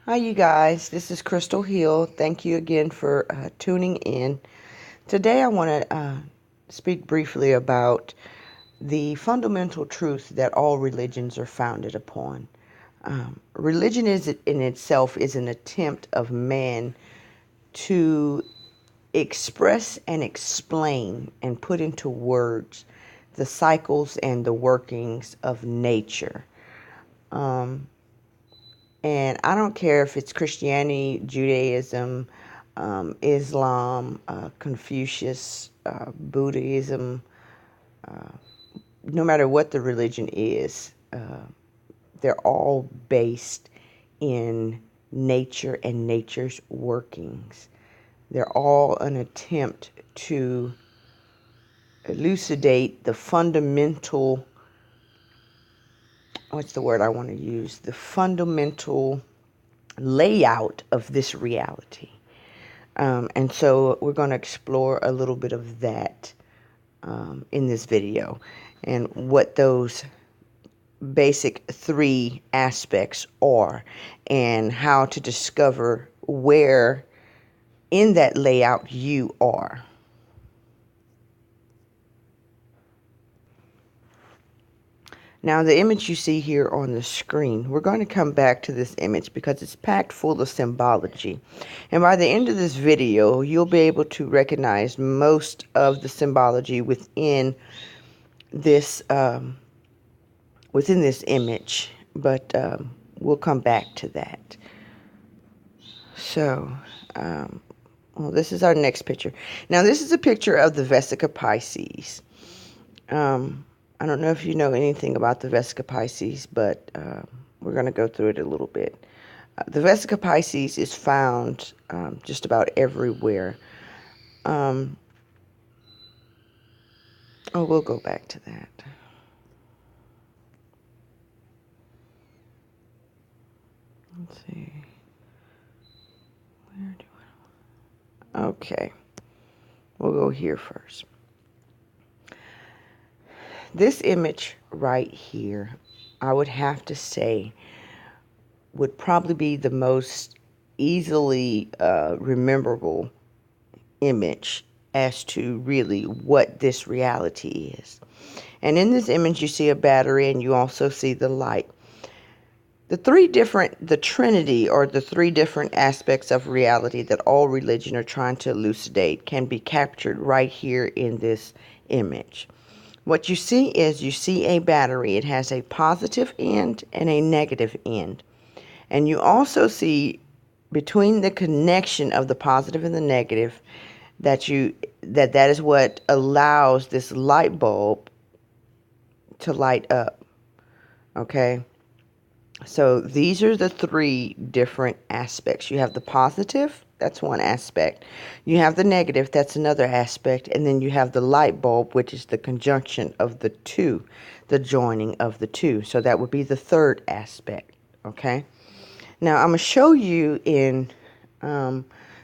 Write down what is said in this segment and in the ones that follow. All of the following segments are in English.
Hi, you guys. This is Crystal Hill. Thank you again for tuning in. Today, I want to speak briefly about the fundamental truth that all religions are founded upon. Religion is in itself is an attempt of man to express and explain and put into words the cycles and the workings of nature. And I don't care if it's Christianity, Judaism, Islam, Confucius, Buddhism, no matter what the religion is, they're all based in nature and nature's workings. They're all an attempt to elucidate the fundamental, what's the word I want to use? The fundamental layout of this reality. And so we're going to explore a little bit of that in this video and what those basic three aspects are and how to discover where in that layout you are. Now, the image you see here on the screen, we're going to come back to this image because it's packed full of symbology. And by the end of this video, you'll be able to recognize most of the symbology within this image. But we'll come back to that. So, well, this is our next picture. Now, this is a picture of the Vesica Pisces. I don't know if you know anything about the Vesica Pisces, but we're going to go through it a little bit. The Vesica Pisces is found just about everywhere. Oh, we'll go back to that. Let's see. Where do I... Okay. We'll go here first. This image right here, I would have to say, would probably be the most easily rememberable image as to really what this reality is. And in this image, you see a battery and you also see the light. The Trinity, or the three different aspects of reality that all religion are trying to elucidate, can be captured right here in this image. What you see is you see a battery. It has a positive end and a negative end. And you also see between the connection of the positive and the negative that is what allows this light bulb to light up. Okay? So these are the three different aspects. You have the positive, that's one aspect. You have the negative, that's another aspect. And then you have the light bulb, which is the conjunction of the two, the joining of the two. So that would be the third aspect. Okay? Now, I'm going to show you in the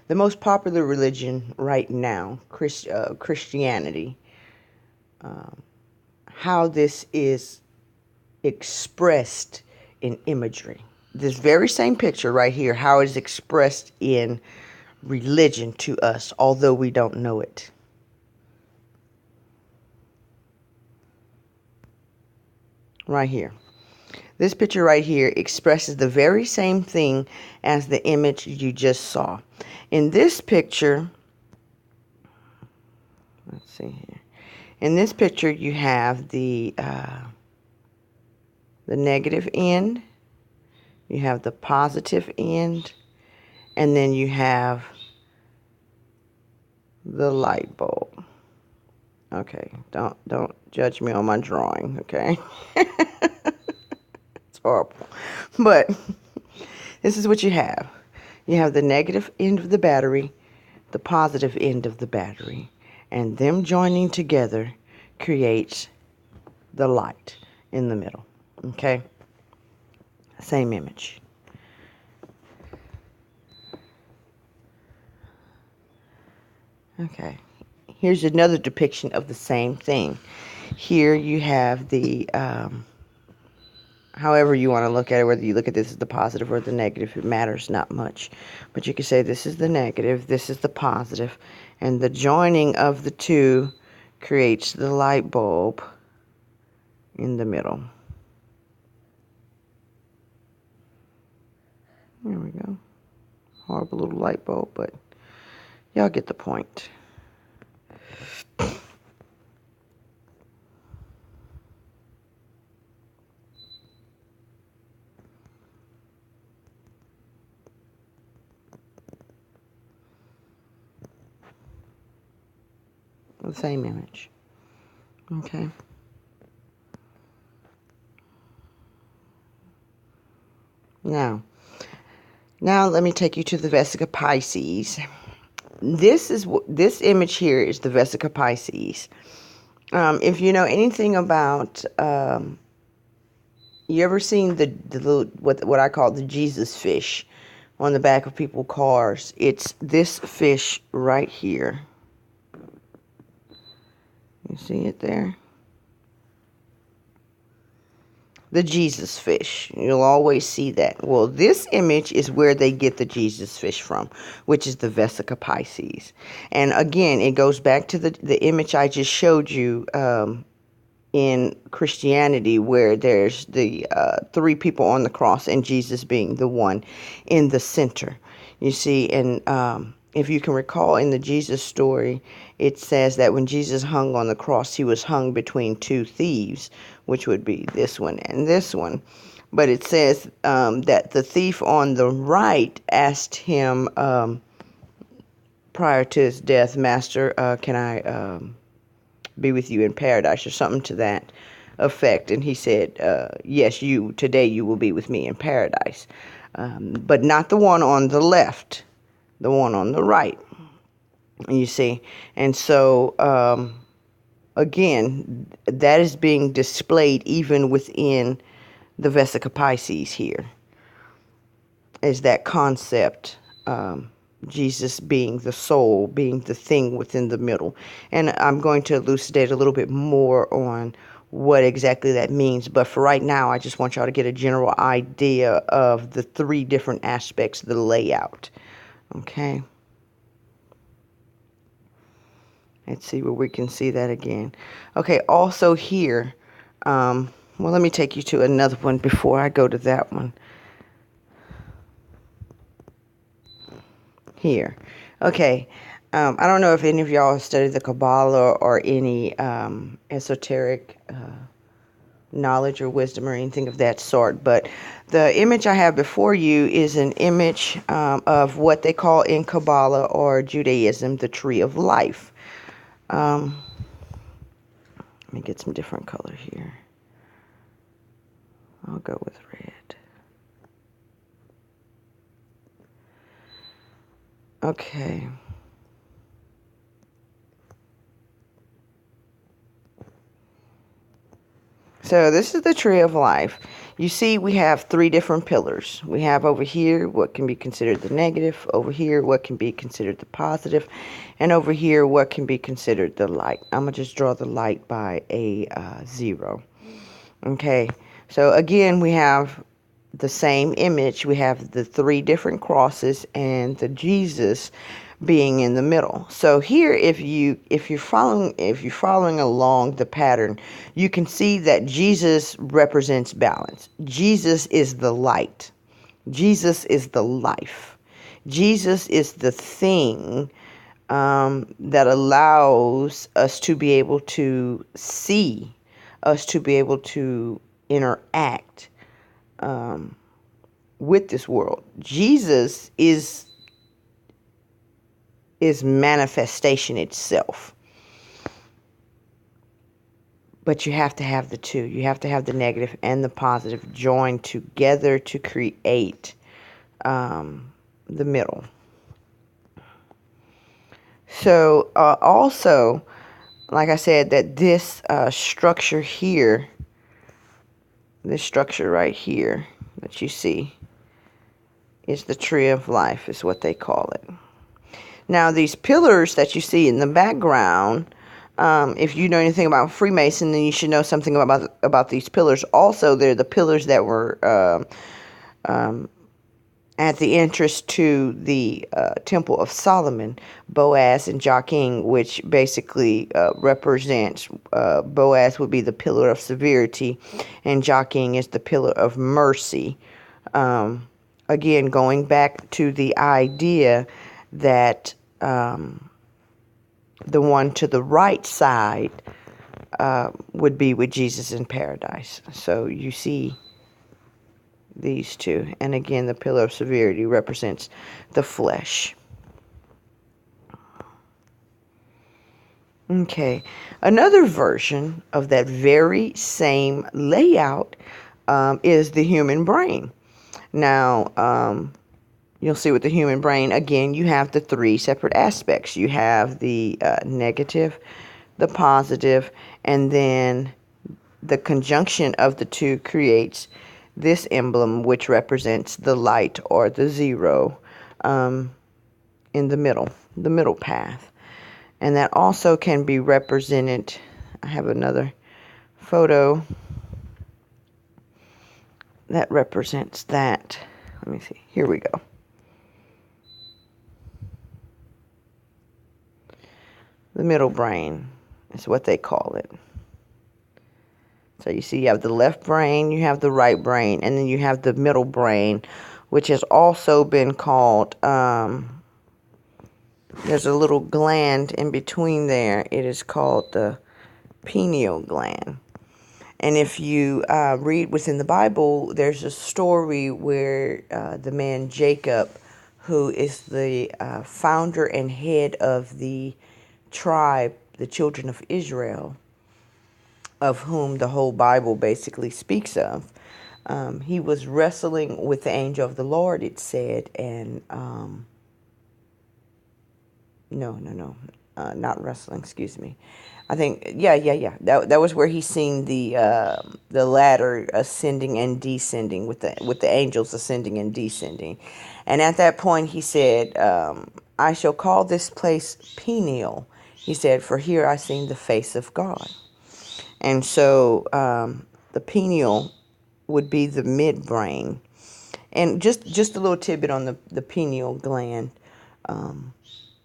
most popular religion right now, Christianity, how this is expressed in imagery. This very same picture right here, how it is expressed in religion to us, although we don't know it. Right here. This picture right here expresses the very same thing as the image you just saw. In this picture, let's see here. In this picture, you have the negative end, you have the positive end, and then you have the light bulb. Okay, don't judge me on my drawing, okay? It's horrible. But this is what you have. You have the negative end of the battery, the positive end of the battery, and them joining together creates the light in the middle. Okay? Same image. Okay. Here's another depiction of the same thing. Here you have the however you want to look at it, whether you look at this as the positive or the negative, it matters not much. But you can say this is the negative, this is the positive, and the joining of the two creates the light bulb in the middle. There we go. Horrible little light bulb, but y'all get the point. The same image. Okay. Now let me take you to the Vesica Pisces. This image here is the Vesica Pisces. If you know anything about, you ever seen the little, what I call the Jesus fish on the back of people's cars? It's this fish right here. You see it there? The Jesus fish. You'll always see that. Well, this image is where they get the Jesus fish from, which is the Vesica Pisces. And again, it goes back to the image I just showed you in Christianity, where there's the three people on the cross and Jesus being the one in the center. You see, and if you can recall in the Jesus story, it says that when Jesus hung on the cross, he was hung between two thieves, which would be this one and this one. But it says that the thief on the right asked him prior to his death, Master, can I be with you in paradise, or something to that effect? And he said, yes, today you will be with me in paradise. But not the one on the left, the one on the right. You see, and so again, that is being displayed even within the Vesica Pisces here, is that concept, Jesus being the soul, being the thing within the middle. And I'm going to elucidate a little bit more on what exactly that means, but for right now, I just want y'all to get a general idea of the three different aspects of the layout. Okay. Let's see where we can see that again. Okay, also here, well, let me take you to another one before I go to that one. Here. Okay, I don't know if any of y'all have studied the Kabbalah or any esoteric knowledge or wisdom or anything of that sort, but the image I have before you is an image of what they call in Kabbalah or Judaism the tree of life. Let me get some different color here. I'll go with red. Okay. So this is the tree of life. You see, we have three different pillars. We have over here what can be considered the negative, over here what can be considered the positive, and over here what can be considered the light. I'm going to just draw the light by a 0. Okay, so again, we have the same image. We have the three different crosses and the Jesus being in the middle. So here, if you're following along the pattern, you can see that Jesus represents balance. Jesus is the light. Jesus is the life. Jesus is the thing that allows us to be able to see, us to be able to interact with this world. Jesus is manifestation itself. But you have to have the two. You have to have the negative and the positive joined together to create the middle. So also, like I said, that this structure here, this structure right here that you see, is the tree of life, is what they call it. Now, these pillars that you see in the background, If you know anything about Freemason, then you should know something about these pillars. Also, they're the pillars that were at the entrance to the Temple of Solomon, Boaz and Joachim, which basically represents Boaz would be the pillar of severity, and Joachim is the pillar of mercy. Again, going back to the idea that the one to the right side would be with Jesus in paradise. So you see these two. And again, the pillar of severity represents the flesh. Okay. Another version of that very same layout is the human brain. Now, you'll see with the human brain, again, you have the three separate aspects. You have the negative, the positive, and then the conjunction of the two creates this emblem, which represents the light or the zero in the middle path. And that also can be represented. I have another photo that represents that. Let me see. Here we go. The middle brain is what they call it. So you see, you have the left brain, you have the right brain, and then you have the middle brain, which has also been called, there's a little gland in between there. It is called the pineal gland. And if you read within the Bible, there's a story where the man Jacob, who is the founder and head of the tribe, the children of Israel, of whom the whole Bible basically speaks of. He was wrestling with the angel of the Lord, it said, and not wrestling, excuse me. I think, yeah. That was where he seen the ladder ascending and descending with the angels ascending and descending, and at that point he said, "I shall call this place Peniel." He said, "For here I seen the face of God." And so the pineal would be the midbrain. And just a little tidbit on the pineal gland.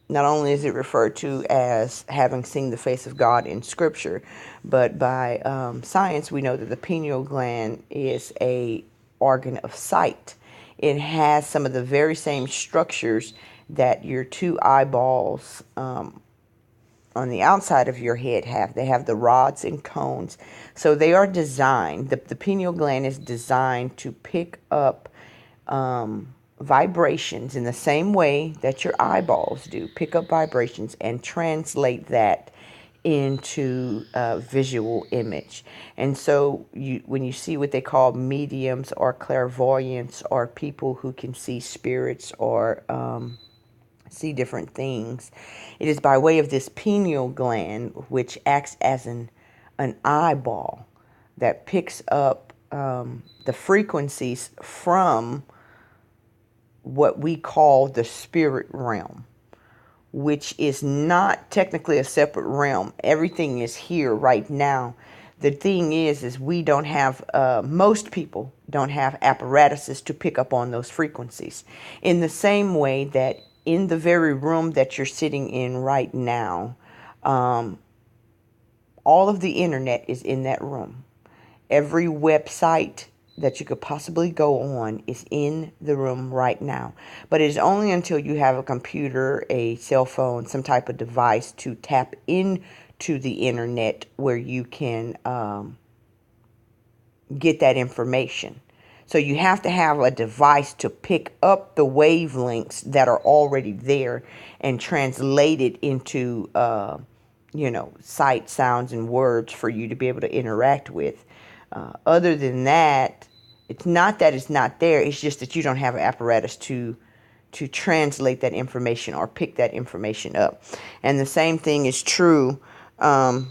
Not only is it referred to as having seen the face of God in Scripture, but by science we know that the pineal gland is a organ of sight. It has some of the very same structures that your two eyeballs on the outside of your head have. They have the rods and cones. So they are designed, the pineal gland is designed to pick up vibrations in the same way that your eyeballs do. Pick up vibrations and translate that into a visual image. And so when you see what they call mediums or clairvoyants or people who can see spirits or see different things, it is by way of this pineal gland, which acts as an eyeball that picks up the frequencies from what we call the spirit realm, which is not technically a separate realm. Everything is here right now. The thing is we don't have, most people don't have apparatuses to pick up on those frequencies. In the same way that in the very room that you're sitting in right now, all of the internet is in that room. Every website that you could possibly go on is in the room right now. But it is only until you have a computer, a cell phone, some type of device to tap into the internet where you can get that information. So you have to have a device to pick up the wavelengths that are already there and translate it into, sight, sounds, and words for you to be able to interact with. Other than that, it's not that it's not there. It's just that you don't have an apparatus to translate that information or pick that information up. And the same thing is true. The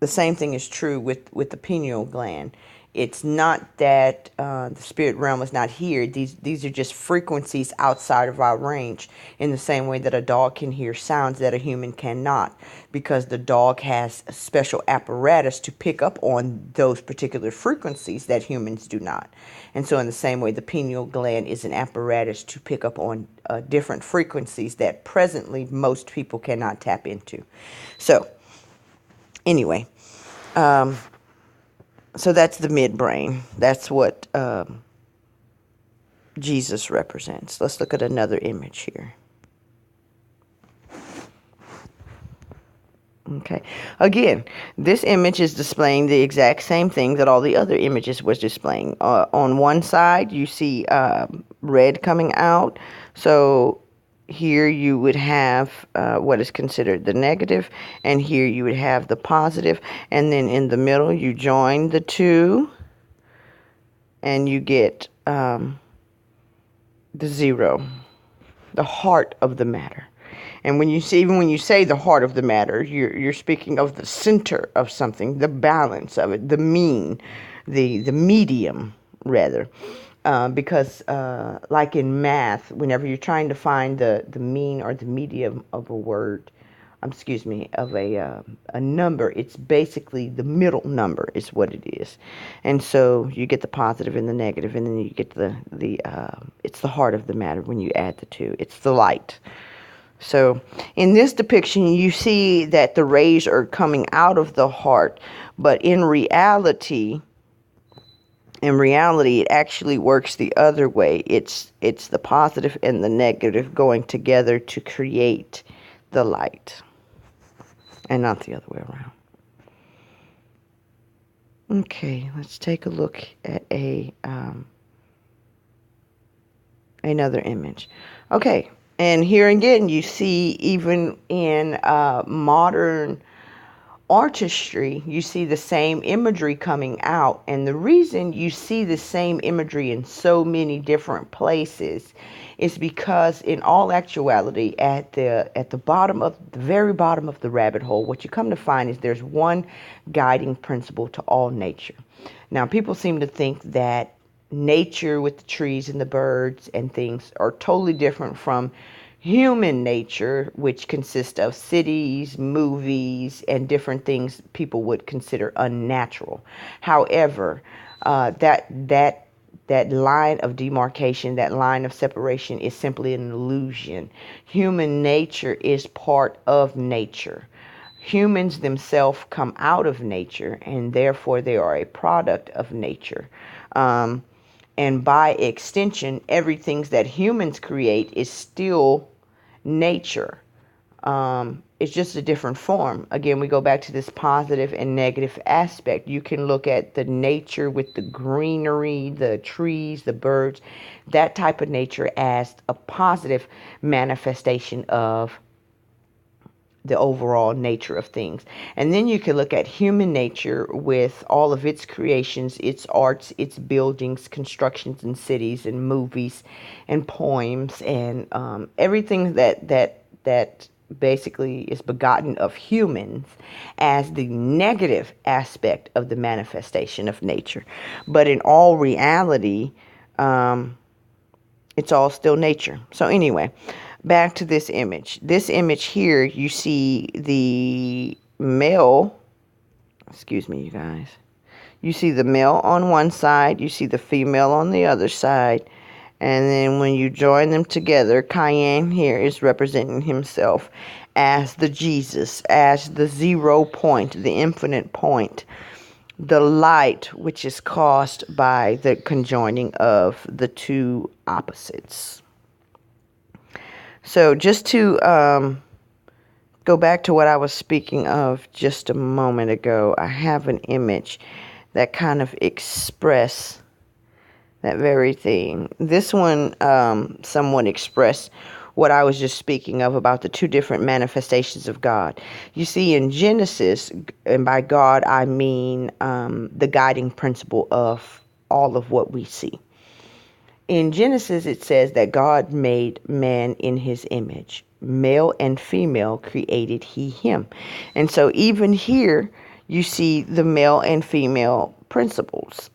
same thing is true with the pineal gland. It's not that the spirit realm is not here. These are just frequencies outside of our range, in the same way that a dog can hear sounds that a human cannot, because the dog has a special apparatus to pick up on those particular frequencies that humans do not. And so in the same way, the pineal gland is an apparatus to pick up on different frequencies that presently most people cannot tap into. So anyway, so that's the midbrain. That's what Jesus represents. Let's look at another image here. Okay. Again, this image is displaying the exact same thing that all the other images was displaying. On one side, you see red coming out. So here you would have what is considered the negative, and here you would have the positive. And then in the middle, you join the two, and you get the zero, the heart of the matter. And when you see, even when you say the heart of the matter, you're speaking of the center of something, the balance of it, the mean, the medium, rather. Because like in math, whenever you're trying to find the mean or the medium of a word, of a number, it's basically the middle number is what it is. And so you get the positive and the negative, and then you get it's the heart of the matter when you add the two. It's the light. So in this depiction, you see that the rays are coming out of the heart, but in reality, it actually works the other way. It's the positive and the negative going together to create the light, and not the other way around. Okay, let's take a look at another image. Okay. And here again, you see, even in modern artistry, you see the same imagery coming out. And the reason you see the same imagery in so many different places is because, in all actuality, at the very bottom of the rabbit hole, what you come to find is there's one guiding principle to all nature. Now, people seem to think that nature with the trees and the birds and things are totally different from human nature, which consists of cities, movies, and different things people would consider unnatural. However, that line of demarcation, that line of separation, is simply an illusion. Human nature is part of nature. Humans themselves come out of nature, and therefore they are a product of nature. And by extension, everything that humans create is still nature. It's just a different form. Again, we go back to this positive and negative aspect. You can look at the nature with the greenery, the trees, the birds, that type of nature as a positive manifestation of the overall nature of things. And then you can look at human nature with all of its creations, its arts, its buildings, constructions, and cities, and movies, and poems, and everything that basically is begotten of humans, as the negative aspect of the manifestation of nature. But in all reality, it's all still nature. So anyway, back to this image. This image here, you see the male, excuse me, you guys. You see the male on one side, you see the female on the other side, and then when you join them together, Cayenne here is representing himself as the Jesus, as the 0 point, the infinite point, the light which is caused by the conjoining of the two opposites. So just to go back to what I was speaking of just a moment ago, I have an image that kind of express that very thing. This one somewhat expressed what I was just speaking of about the two different manifestations of God. You see, in Genesis, and by God I mean the guiding principle of all of what we see. In Genesis, it says that God made man in his image. Male and female created he him. And so even here, you see the male and female principles.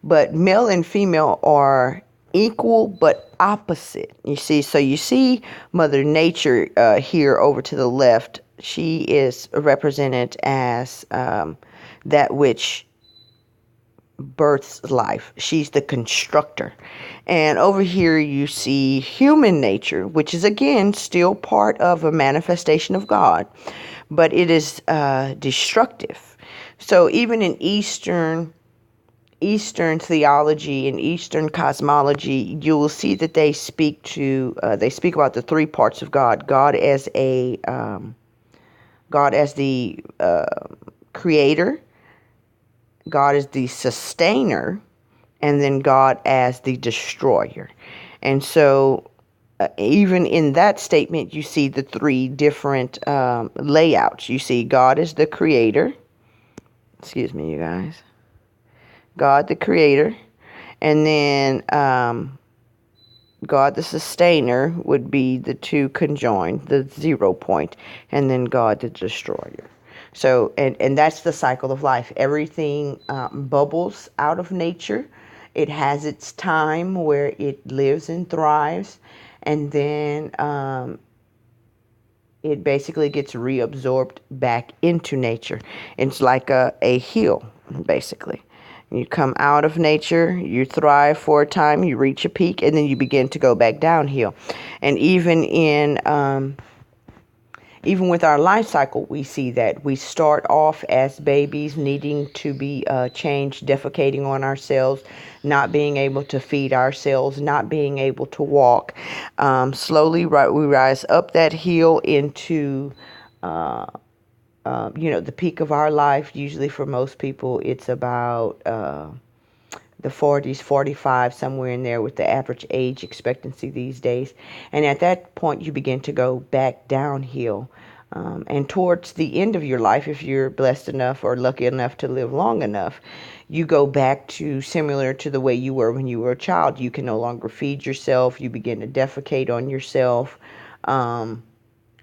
But male and female are equal but opposite. You see, so you see Mother Nature here over to the left. She is represented as that which births life. She's the constructor. And over here you see human nature, which is again still part of a manifestation of God, but it is destructive. So even in Eastern theology and Eastern cosmology, you will see that they speak about the three parts of God: God as the creator, God as the sustainer, and then God as the destroyer. And so, even in that statement, you see the three different layouts. You see God as the creator. Excuse me, you guys. God the creator, and then God the sustainer would be the two conjoined, the 0 point, and then God the destroyer. So, and that's the cycle of life. Everything bubbles out of nature. It has its time where it lives and thrives, and then it basically gets reabsorbed back into nature. It's like a hill, basically. You come out of nature, you thrive for a time, you reach a peak, and then you begin to go back downhill. And even with our life cycle, we see that we start off as babies needing to be changed, defecating on ourselves, not being able to feed ourselves, not being able to walk. Slowly, we rise up that hill into the peak of our life. Usually for most people, it's about the 40s, 45, somewhere in there with the average age expectancy these days. And at that point, you begin to go back downhill. And towards the end of your life, if you're blessed enough or lucky enough to live long enough, you go back to similar to the way you were when you were a child. You can no longer feed yourself. You begin to defecate on yourself.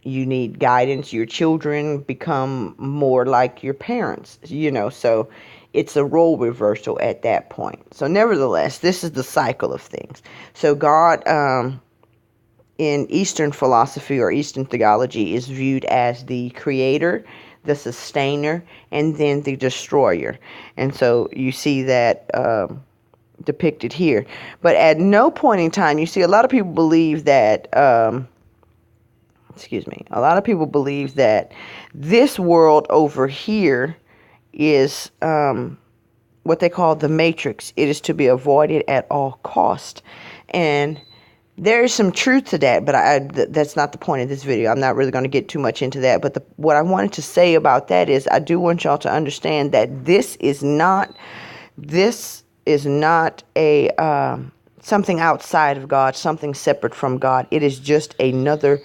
You need guidance. Your children become more like your parents, so it's a role reversal at that point. So nevertheless, this is the cycle of things. So God, in Eastern philosophy or Eastern theology, is viewed as the creator, the sustainer, and then the destroyer. And so you see that depicted here. But at no point in time, you see a lot of people believe that a lot of people believe that this world over here is what they call the matrix. It is to be avoided at all cost. And there is some truth to that, but that's not the point of this video. I'm not really going to get too much into that. But what I wanted to say about that is I do want y'all to understand that this is not a something outside of God, something separate from God. It is just another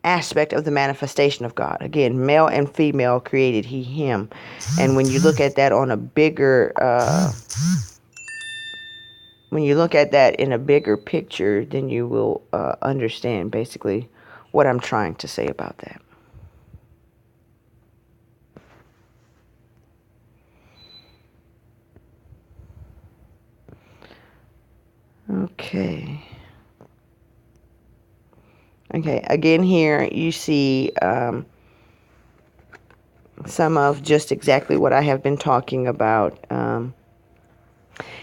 aspect of the manifestation of God. Again, male and female created he, him. And when you look at that on a bigger in a bigger picture, then you will understand basically what I'm trying to say about that. Okay, again here you see some of just exactly what I have been talking about.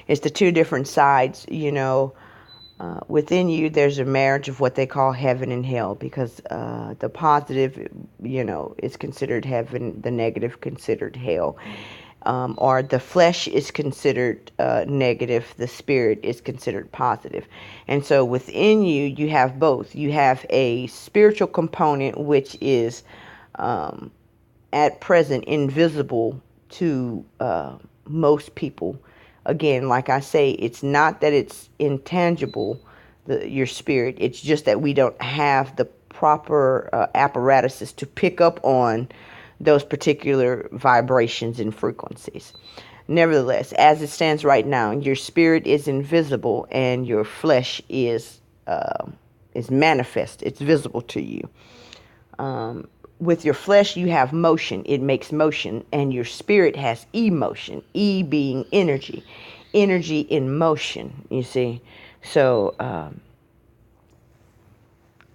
It's the two different sides, within you there's a marriage of what they call heaven and hell, because the positive, is considered heaven, the negative considered hell. Or the flesh is considered negative, the spirit is considered positive. And so within you, you have both. You have a spiritual component, which is at present invisible to most people. Again, like I say, it's not that it's intangible, your spirit. It's just that we don't have the proper apparatuses to pick up on those particular vibrations and frequencies. Nevertheless, as it stands right now, your spirit is invisible and your flesh is manifest. It's visible to you. with your flesh, you have motion. It makes motion. And your spirit has emotion. E being energy. Energy in motion, you see. So,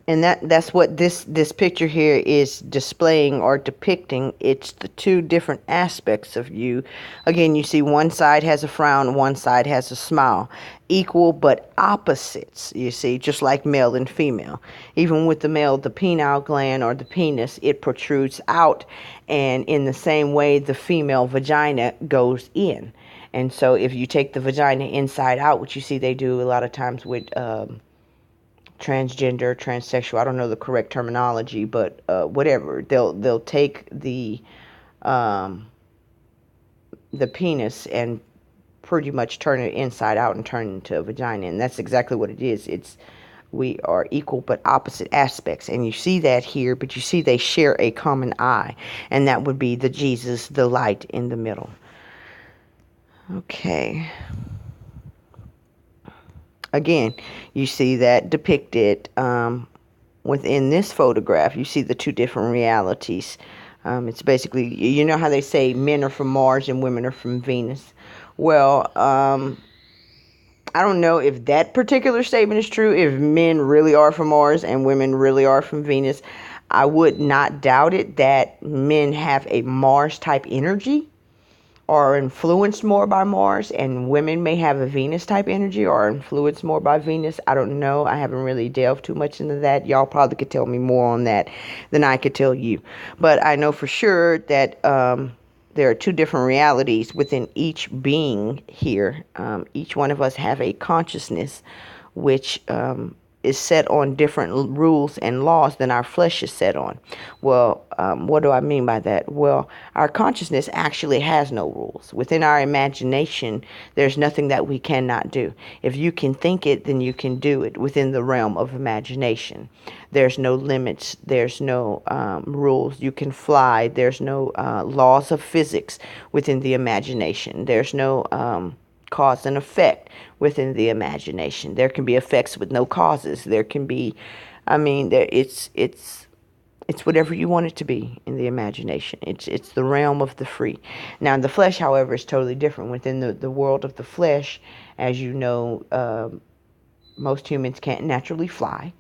and that's what this picture here is displaying or depicting. It's the two different aspects of you. Again, you see one side has a frown, one side has a smile. Equal but opposites, you see, just like male and female. Even with the male, the pineal gland or the penis, it protrudes out. And in the same way, the female vagina goes in. And so if you take the vagina inside out, which you see they do a lot of times with transgender, transsexual. I don't know the correct terminology, but whatever. They'll take the penis and pretty much turn it inside out and turn it into a vagina, and that's exactly what it is. We are equal but opposite aspects, and you see that here. But you see they share a common eye, and that would be the Jesus, the light in the middle. Okay. Again, you see that depicted within this photograph. You see the two different realities. It's basically, you know how they say men are from Mars and women are from Venus. Well, I don't know if that particular statement is true, if men really are from Mars and women really are from Venus. I would not doubt it that men have a Mars type energy, are influenced more by Mars, and women may have a Venus type energy or are influenced more by Venus. I don't know. I haven't really delved too much into that. Y'all probably could tell me more on that than I could tell you. But I know for sure that there are two different realities within each being here. Each one of us have a consciousness which is set on different rules and laws than our flesh is set on. Well, what do I mean by that? Well, our consciousness actually has no rules. Within our imagination, there's nothing that we cannot do. If you can think it, then you can do it within the realm of imagination. There's no limits. There's no rules. You can fly. There's no laws of physics within the imagination. There's no cause and effect within the imagination. There can be effects with no causes. There can be, I mean, it's whatever you want it to be in the imagination. It's the realm of the free. Now, the flesh, however, is totally different. Within the world of the flesh, as you know, most humans can't naturally fly.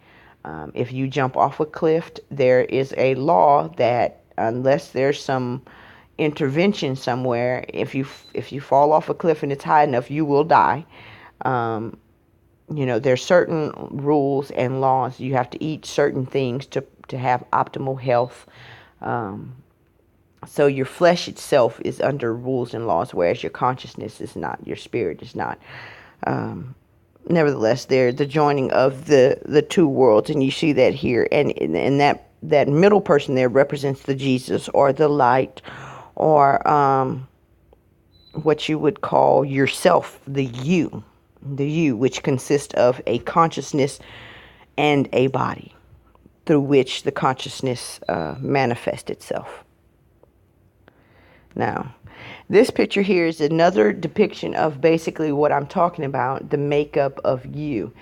If you jump off a cliff, there is a law that unless there's some intervention somewhere, if you fall off a cliff and it's high enough, you will die. You know, there's certain rules and laws. You have to eat certain things to have optimal health. So your flesh itself is under rules and laws, whereas your consciousness is not, your spirit is not. Nevertheless, they're the joining of the two worlds, and you see that here. And that middle person there represents the Jesus or the light, or what you would call yourself, the you, which consists of a consciousness and a body through which the consciousness manifests itself. Now, this picture here is another depiction of basically what I'm talking about, the makeup of you.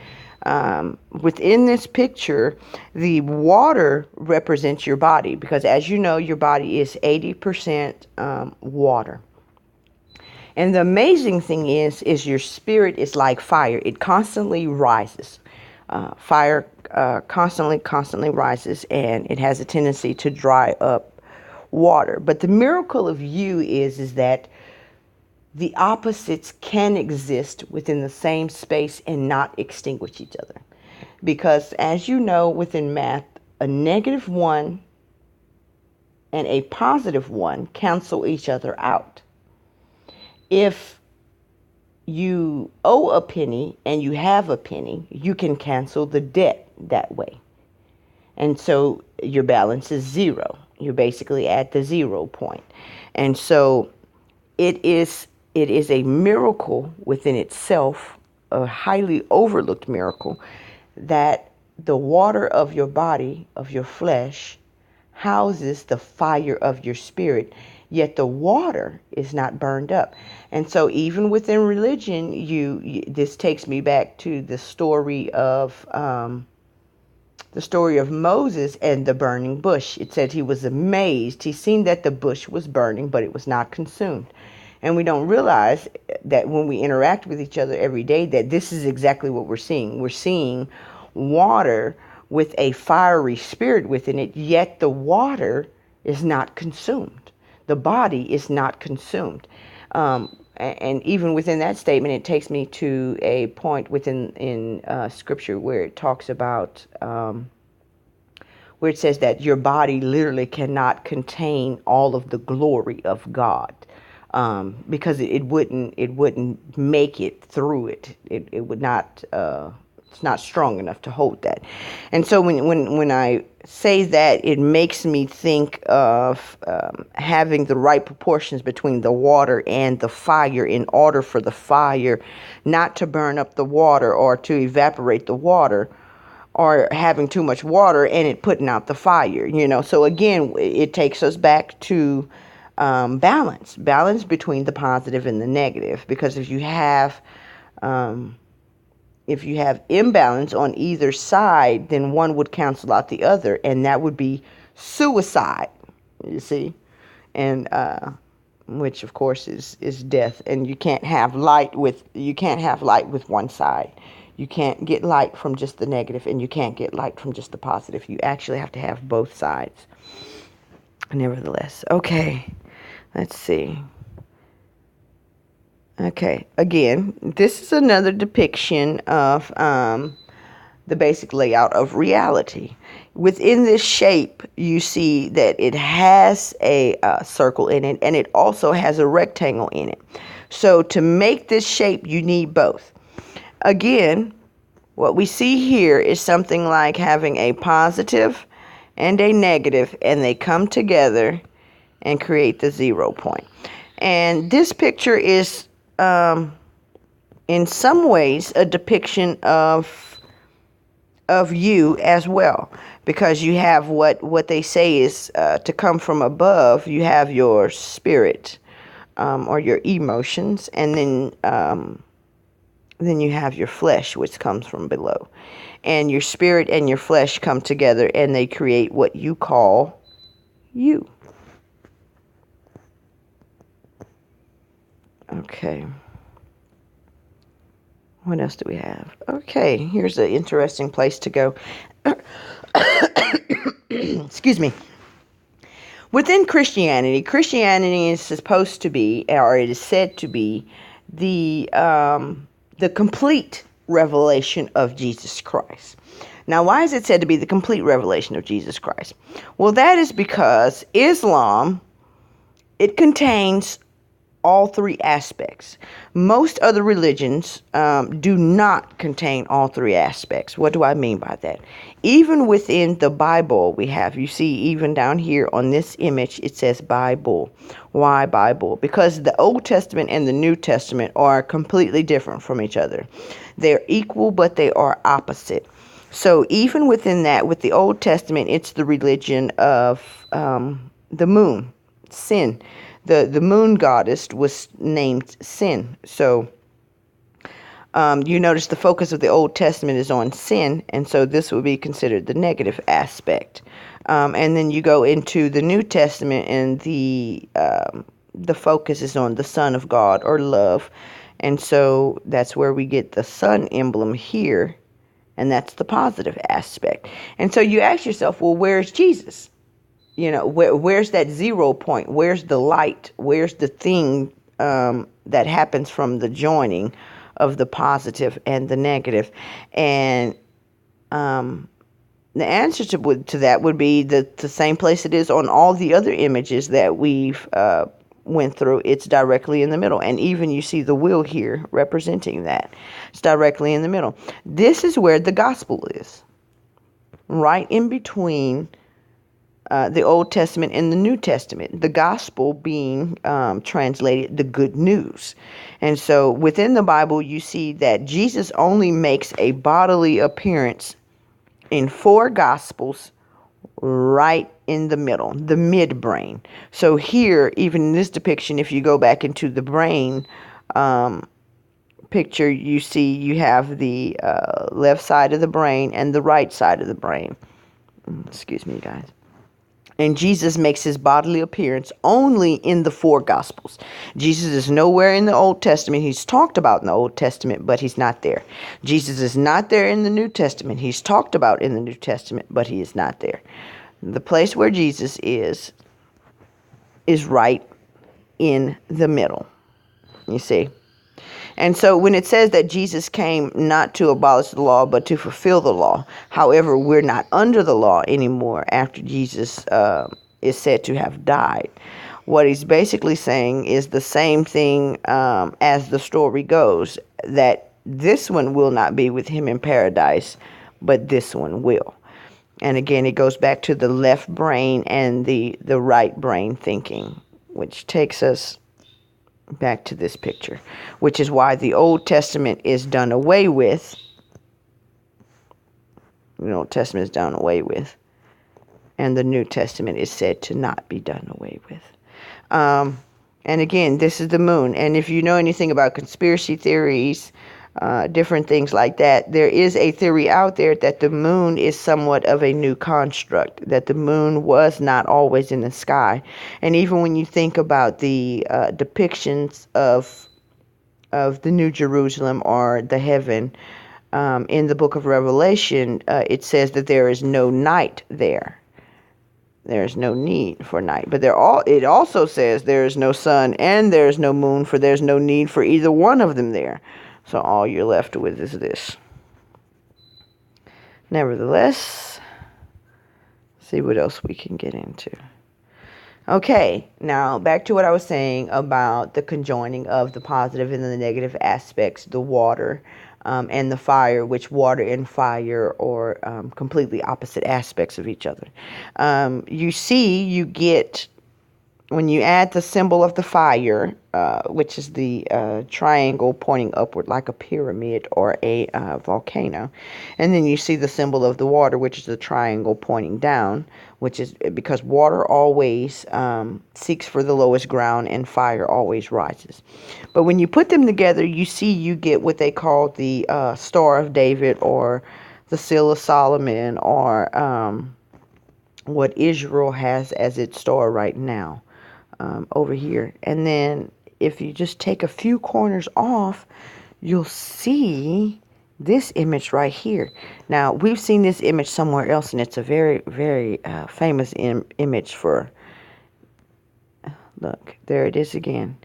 Within this picture, the water represents your body, because as you know, your body is 80% water. And the amazing thing is your spirit is like fire. It constantly rises. Fire constantly rises, and it has a tendency to dry up water. But the miracle of you is that the opposites can exist within the same space and not extinguish each other. Because as you know, within math, a -1 and a +1 cancel each other out. If you owe a penny and you have a penny, you can cancel the debt that way. And so your balance is 0. You're basically at the 0 point. And so it is a miracle within itself, a highly overlooked miracle, that the water of your body, of your flesh, houses the fire of your spirit, yet the water is not burned up. And so even within religion, this takes me back to the story of the story of Moses and the burning bush. It said he was amazed. He seen that the bush was burning, but it was not consumed. And we don't realize that when we interact with each other every day, that this is exactly what we're seeing. We're seeing water with a fiery spirit within it, yet the water is not consumed. The body is not consumed. And even within that statement, it takes me to a point in Scripture where it talks about where it says that your body literally cannot contain all of the glory of God, because it wouldn't make it through it. It would not. It's not strong enough to hold that. And so when I say that, it makes me think of having the right proportions between the water and the fire, in order for the fire not to burn up the water or to evaporate the water, or having too much water and it putting out the fire. So again, it takes us back to balance between the positive and the negative. Because if you have imbalance on either side, then one would cancel out the other, and that would be suicide, you see, and which of course is death. And you can't have light with one side. You can't get light from just the negative, and you can't get light from just the positive. You actually have to have both sides. Nevertheless, okay, let's see. Okay, again, this is another depiction of the basic layout of reality. Within this shape, you see that it has a circle in it, and it also has a rectangle in it. So to make this shape, you need both. Again, what we see here is something like having a positive and a negative, and they come together and create the 0 point. And this picture is in some ways a depiction of you as well, because you have what they say is to come from above. You have your spirit, or your emotions, and then you have your flesh, which comes from below. And your spirit and your flesh come together, and they create what you call you. Okay. What else do we have? Okay, here's an interesting place to go. Excuse me. Within Christianity is supposed to be, or it is said to be, the complete revelation of Jesus Christ. Now, why is it said to be the complete revelation of Jesus Christ? Well, that is because Islam, it contains all three aspects. Most other religions do not contain all three aspects. What do I mean by that? Even within the Bible, you see even down here on this image, it says Bible. Why Bible? Because the Old Testament and the New Testament are completely different from each other. They're equal, but they are opposite. So even within that, with the Old Testament, it's the religion of the moon, Sin. The moon goddess was named Sin. So you notice the focus of the Old Testament is on sin, and so this would be considered the negative aspect. And then you go into the New Testament, and the focus is on the Son of God, or love. And so that's where we get the sun emblem here, and that's the positive aspect. And so you ask yourself, well, where's Jesus? Where's that 0 point? Where's the light? Where's the thing that happens from the joining of the positive and the negative? And the answer to that would be the same place it is on all the other images that we've went through. It's directly in the middle. And even you see the wheel here representing that. It's directly in the middle. This is where the gospel is. Right in between the Old Testament and the New Testament, the gospel being translated the good news. And so within the Bible, you see that Jesus only makes a bodily appearance in 4 gospels, right in the middle, the midbrain. So here, even in this depiction, if you go back into the brain picture, you see you have the left side of the brain and the right side of the brain. Excuse me, guys. And Jesus makes his bodily appearance only in the four Gospels. Jesus is nowhere in the Old Testament. He's talked about in the Old Testament, but he's not there. Jesus is not there in the New Testament. He's talked about in the New Testament, but he is not there. The place where Jesus is right in the middle. You see? And so when it says that Jesus came not to abolish the law, but to fulfill the law, however, we're not under the law anymore after Jesus is said to have died. What he's basically saying is the same thing as the story goes, that this one will not be with him in paradise, but this one will. And again, it goes back to the left brain and the right brain thinking, which takes us back to this picture, which is why the Old Testament is done away with. The Old Testament is done away with, and the New Testament is said to not be done away with. And again, this is the moon. And if you know anything about conspiracy theories, different things like that, there is a theory out there that the moon is somewhat of a new construct, that the moon was not always in the sky. And even when you think about the depictions of the New Jerusalem or the heaven in the book of Revelation, it says that there is no night there. There's no need for night. But it also says there is no sun and there is no moon, for there's no need for either one of them there. So all you're left with is this. Nevertheless, see what else we can get into. Okay, now back to what I was saying about the conjoining of the positive and the negative aspects, the water and the fire, which water and fire are completely opposite aspects of each other. You get, when you add the symbol of the fire, which is the triangle pointing upward like a pyramid or a volcano, and then you see the symbol of the water, which is the triangle pointing down, which is because water always seeks for the lowest ground and fire always rises. But when you put them together, you get what they call the Star of David or the Seal of Solomon, or what Israel has as its star right now. Over here. And then if you just take a few corners off, you'll see this image right here. Now, we've seen this image somewhere else, and it's a very, very famous image for, look, there it is again.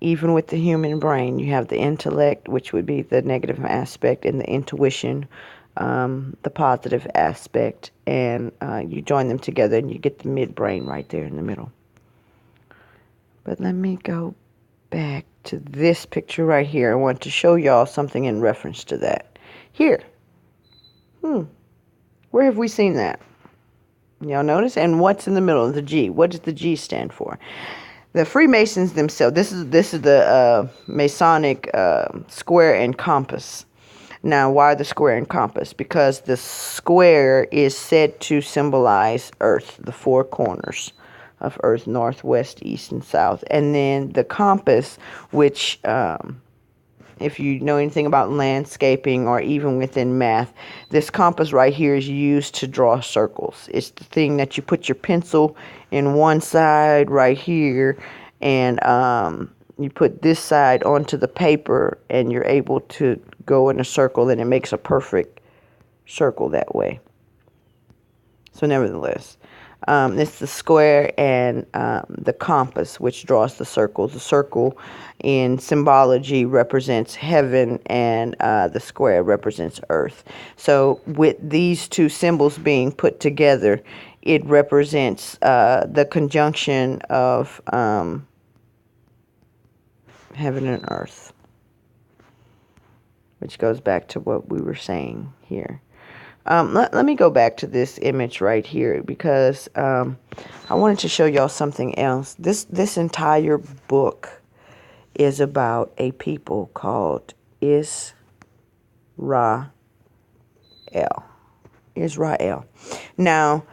Even with the human brain, you have the intellect, which would be the negative aspect, and the intuition, the positive aspect, and you join them together and you get the midbrain right there in the middle. But let me go back to this picture right here. I want to show y'all something in reference to that. Here. Where have we seen that? Y'all notice? And what's in the middle of the G? What does the G stand for? The Freemasons themselves, this is the Masonic square and compass. Now, why the square and compass? Because the square is said to symbolize Earth, the four corners of Earth, north, west, east, and south. And then the compass, which, if you know anything about landscaping or even within math, this compass right here is used to draw circles. It's the thing that you put your pencil in one side right here, and you put this side onto the paper, and you're able to go in a circle, and it makes a perfect circle that way. So nevertheless, it's the square and the compass, which draws the circle. The circle in symbology represents heaven, and the square represents earth. So with these two symbols being put together, it represents the conjunction of heaven and earth, which goes back to what we were saying here. Let me go back to this image right here, because I wanted to show y'all something else. This entire book is about a people called Israel. Now,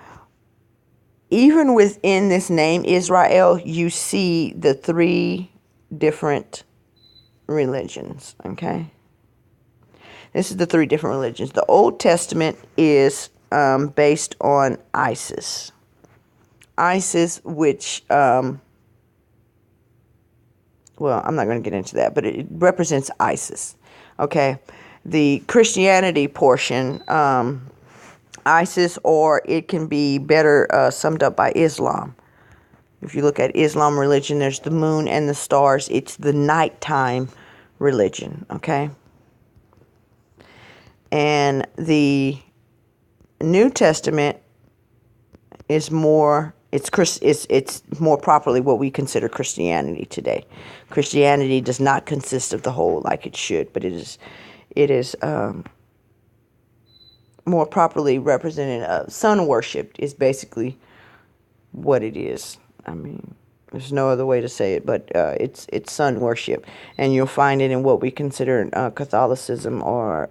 even within this name Israel, you see the three different religions, okay? This is the three different religions. The Old Testament is based on Isis. Isis, which, well, I'm not going to get into that, but it represents Isis. Okay. The Christianity portion, Isis, or it can be better summed up by Islam. If you look at Islam religion, there's the moon and the stars. It's the nighttime religion, okay? And the New Testament is more, it's more properly what we consider Christianity today. Christianity does not consist of the whole like it should, but it is more properly represented. Sun worship is basically what it is. I mean, there's no other way to say it, but it's sun worship, and you'll find it in what we consider Catholicism or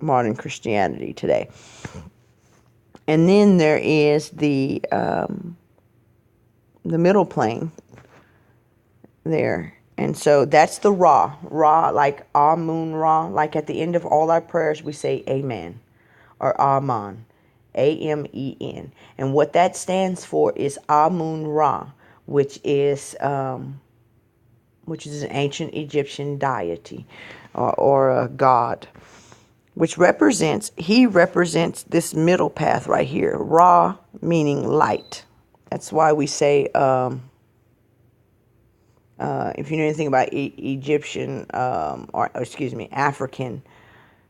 modern Christianity today. And then there is the middle plane there, and so that's the Ra, like Amun Ra. Like at the end of all our prayers, we say Amen or Amen. Amen. And what that stands for is Amun Ra, which is an ancient Egyptian deity or a god, which represents this middle path right here. Ra meaning light. That's why we say, if you know anything about Egyptian, African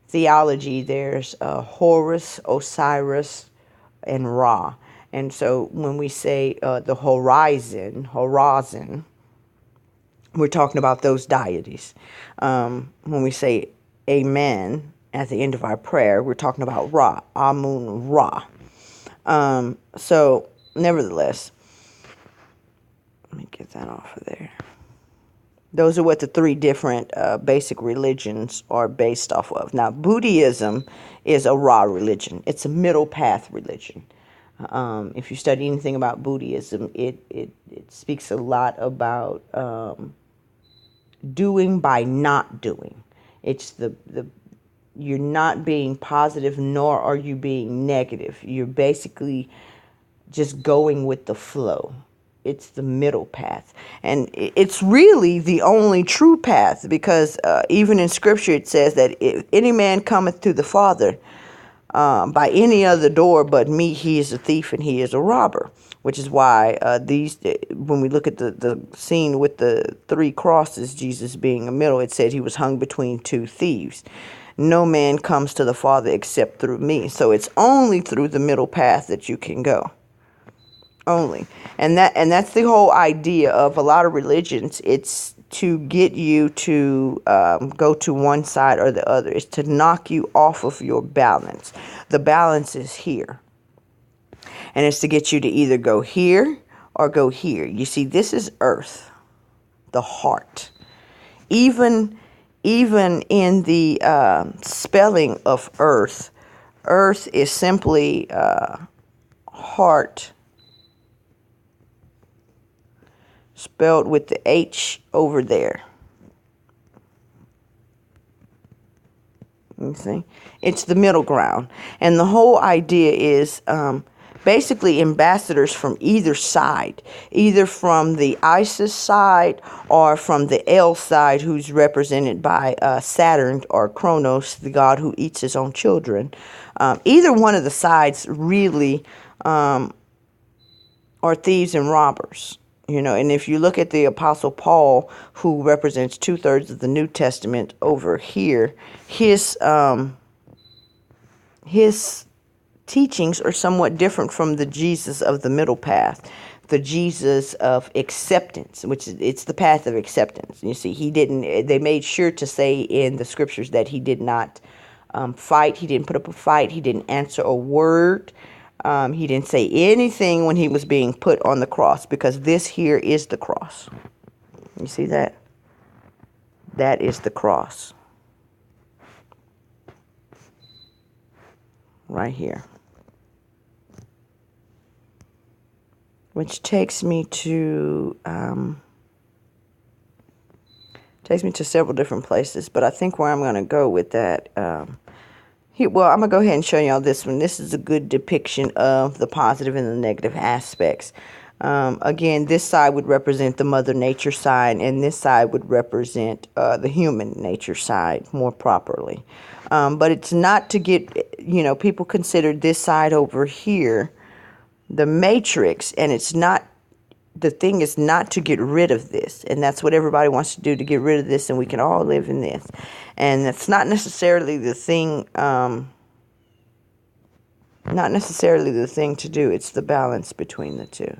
theology, there's Horus, Osiris, and Ra. And so when we say the horizon, we're talking about those deities. When we say Amen at the end of our prayer, we're talking about Ra, Amun Ra. So nevertheless, let me get that off of there. Those are what the three different basic religions are based off of. Now, Buddhism is a Ra religion. It's a middle path religion. If you study anything about Buddhism, it speaks a lot about doing by not doing. It's you're not being positive, nor are you being negative. You're basically just going with the flow. It's the middle path. And it's really the only true path, because even in Scripture it says that if any man cometh to the Father by any other door but me, he is a thief and he is a robber. Which is why when we look at the scene with the three crosses, Jesus being a middle, it said he was hung between two thieves. No man comes to the Father except through me. So it's only through the middle path that you can go. Only. And that's the whole idea of a lot of religions. It's to get you to go to one side or the other. It's to knock you off of your balance. The balance is here. And it's to get you to either go here or go here. You see, this is earth, the heart. Even in the spelling of earth is simply heart, spelled with the H over there. You see? It's the middle ground. And the whole idea is basically ambassadors from either side, either from the Isis side or from the El side, who's represented by Saturn or Kronos, the god who eats his own children. Either one of the sides really are thieves and robbers. You know, and if you look at the Apostle Paul, who represents 2/3 of the New Testament over here, his teachings are somewhat different from the Jesus of the middle path, the Jesus of acceptance, which it's the path of acceptance. You see, they made sure to say in the scriptures that he did not fight. He didn't put up a fight. He didn't answer a word. He didn't say anything when he was being put on the cross, because this here is the cross. You see that? That is the cross. Right here. Which takes me to Takes me to several different places, but I think where I'm going to go with that, well, I'm going to go ahead and show y'all this one. This is a good depiction of the positive and the negative aspects. Again, this side would represent the Mother Nature side, and this side would represent the human nature side more properly. But it's not to get, people consider this side over here the matrix, and it's not. The thing is not to get rid of this, and that's what everybody wants to do, to get rid of this, and we can all live in this. And that's not necessarily the thing, to do. It's the balance between the two.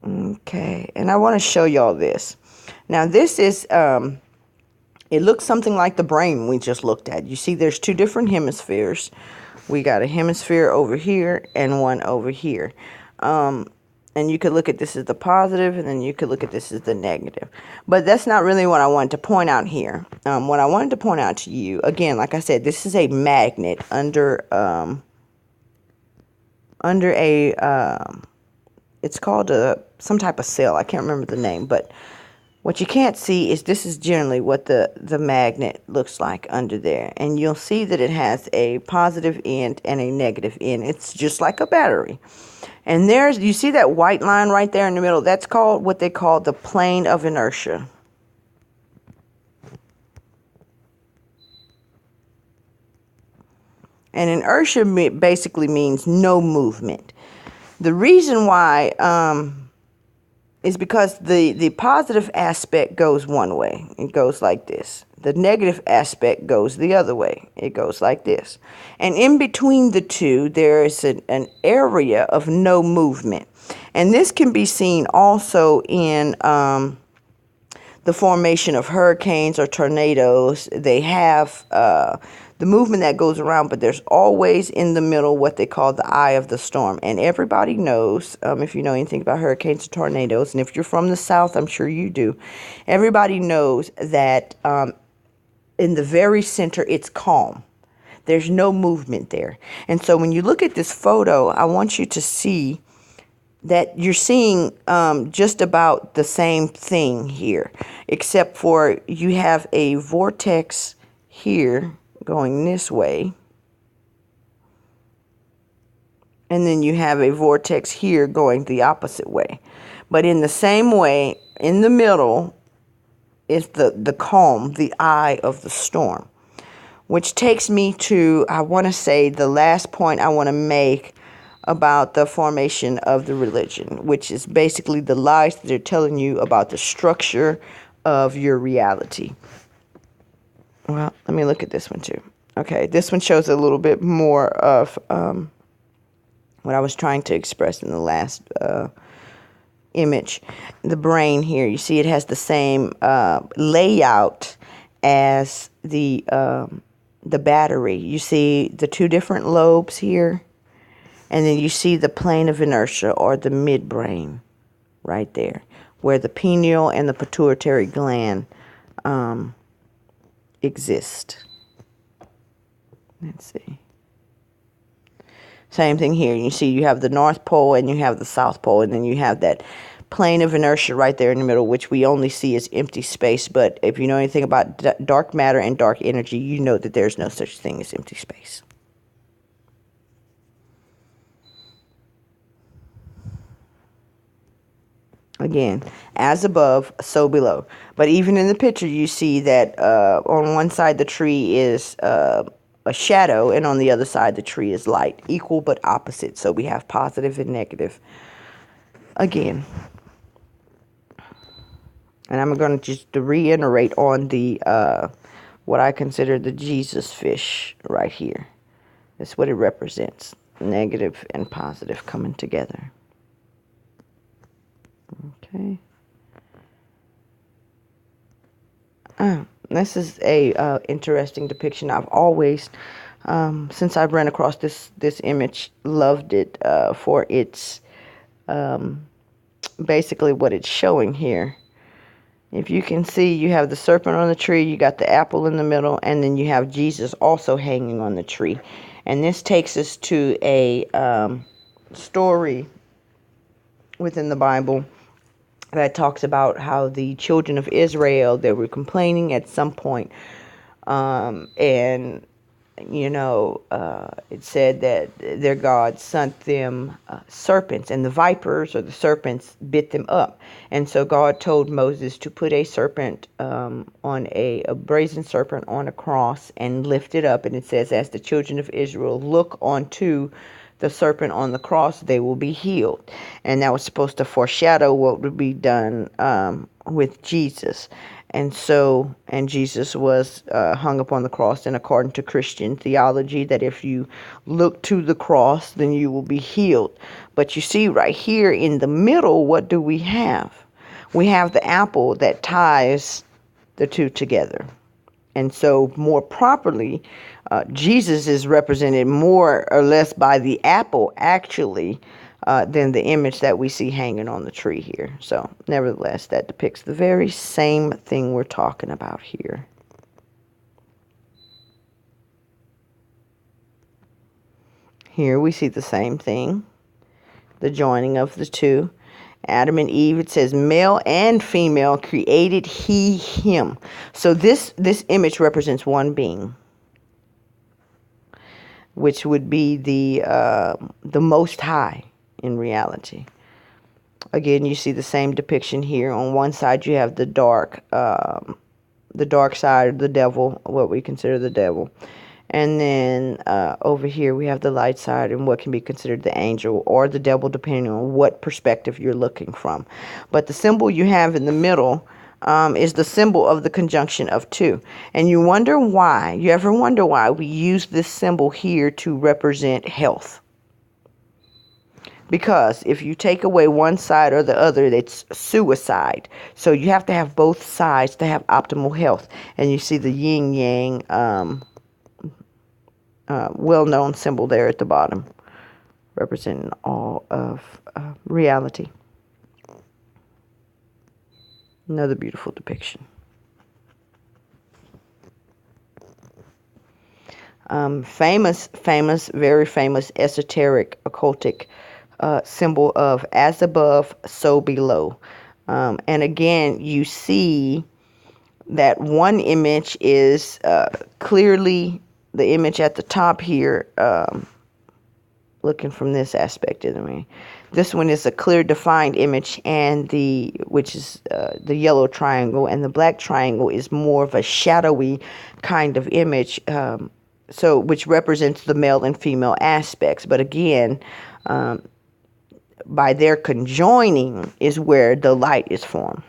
Okay, and I want to show y'all this. Now, this is, it looks something like the brain we just looked at. You see there's two different hemispheres. We got a hemisphere over here and one over here. And you could look at this as the positive, and then you could look at this as the negative. But that's not really what I wanted to point out here. What I wanted to point out to you, again, like I said, this is a magnet under it's called some type of cell. I can't remember the name, but what you can't see is this is generally what the magnet looks like under there. And you'll see that it has a positive end and a negative end. It's just like a battery. And you see that white line right there in the middle? That's called what they call the plane of inertia. And inertia basically means no movement. The reason why is because the positive aspect goes one way. It goes like this. The negative aspect goes the other way. It goes like this. And in between the two, there is an area of no movement. And this can be seen also in the formation of hurricanes or tornadoes. They have the movement that goes around, but there's always in the middle what they call the eye of the storm. And everybody knows, if you know anything about hurricanes or tornadoes, and if you're from the South, I'm sure you do, everybody knows that in the very center, it's calm. There's no movement there. And so when you look at this photo, I want you to see that you're seeing just about the same thing here, except for you have a vortex here going this way, and then you have a vortex here going the opposite way. But in the same way, in the middle is the calm, the eye of the storm, which takes me to, I want to say, the last point I want to make about the formation of the religion, which is basically the lies that they're telling you about the structure of your reality. Well, let me look at this one too. Okay, this one shows a little bit more of what I was trying to express in the last image. The brain here, you see it has the same layout as the battery. You see the two different lobes here, and then you see the plane of inertia, or the midbrain right there, where the pineal and the pituitary gland exist. Let's see. Same thing here. You see you have the North Pole and you have the South Pole, and then you have that plane of inertia right there in the middle, which we only see as empty space. But if you know anything about dark matter and dark energy, you know that there's no such thing as empty space. Again, as above, so below. But even in the picture, you see that on one side the tree is a shadow, and on the other side the tree is light. Equal but opposite. So we have positive and negative. Again. And I'm going to just reiterate on the what I consider the Jesus fish right here. That's what it represents. Negative and positive coming together. Okay. This is a interesting depiction. I've always, since I've ran across this image, loved it for its basically what it's showing here. If you can see, you have the serpent on the tree, you got the apple in the middle, and then you have Jesus also hanging on the tree. And this takes us to a story within the Bible that talks about how the children of Israel, they were complaining at some point, and it said that their God sent them serpents, and the vipers or the serpents bit them up. And so God told Moses to put a serpent on a brazen serpent on a cross and lift it up. And it says, as the children of Israel look onto the serpent on the cross, they will be healed. And that was supposed to foreshadow what would be done with Jesus. And Jesus was hung upon the cross, and according to Christian theology, that if you look to the cross, then you will be healed. But you see right here in the middle, what do we have? We have the apple that ties the two together. And so more properly, Jesus is represented more or less by the apple, actually, than the image that we see hanging on the tree here. So nevertheless, that depicts the very same thing we're talking about here. Here we see the same thing, the joining of the two. Adam and Eve, it says male and female created he him. So this image represents one being, which would be the Most High in reality. Again, you see the same depiction here. On one side, you have the dark side of the devil, what we consider the devil. And then over here, we have the light side and what can be considered the angel or the devil, depending on what perspective you're looking from. But the symbol you have in the middle is the symbol of the conjunction of two. And you wonder why. You ever wonder why we use this symbol here to represent health? Because if you take away one side or the other, it's suicide. So you have to have both sides to have optimal health. And you see the yin-yang well-known symbol there at the bottom, representing all of reality. Another beautiful depiction. Famous, very famous esoteric occultic symbol of as above, so below. And again, you see that one image is clearly the image at the top here, looking from this aspect of me. This one is a clear defined image, and which is the yellow triangle, and the black triangle is more of a shadowy kind of image, which represents the male and female aspects. But again, by their conjoining is where the light is formed.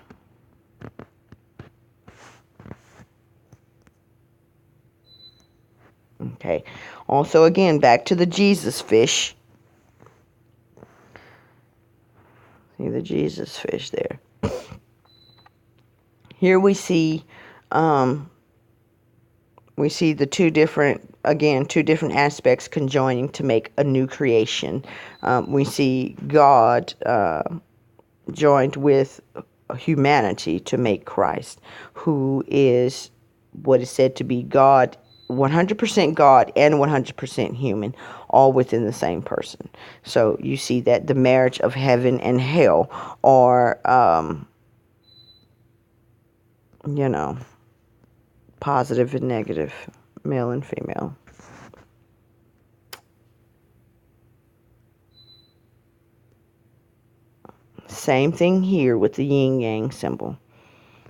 Okay. Also, again, back to the Jesus fish. See the Jesus fish there. Here we see the two different aspects conjoining to make a new creation. We see God joined with humanity to make Christ, who is what is said to be God, 100% God and 100% human, all within the same person. So you see that the marriage of heaven and hell are, positive and negative, male and female. Same thing here with the yin-yang symbol.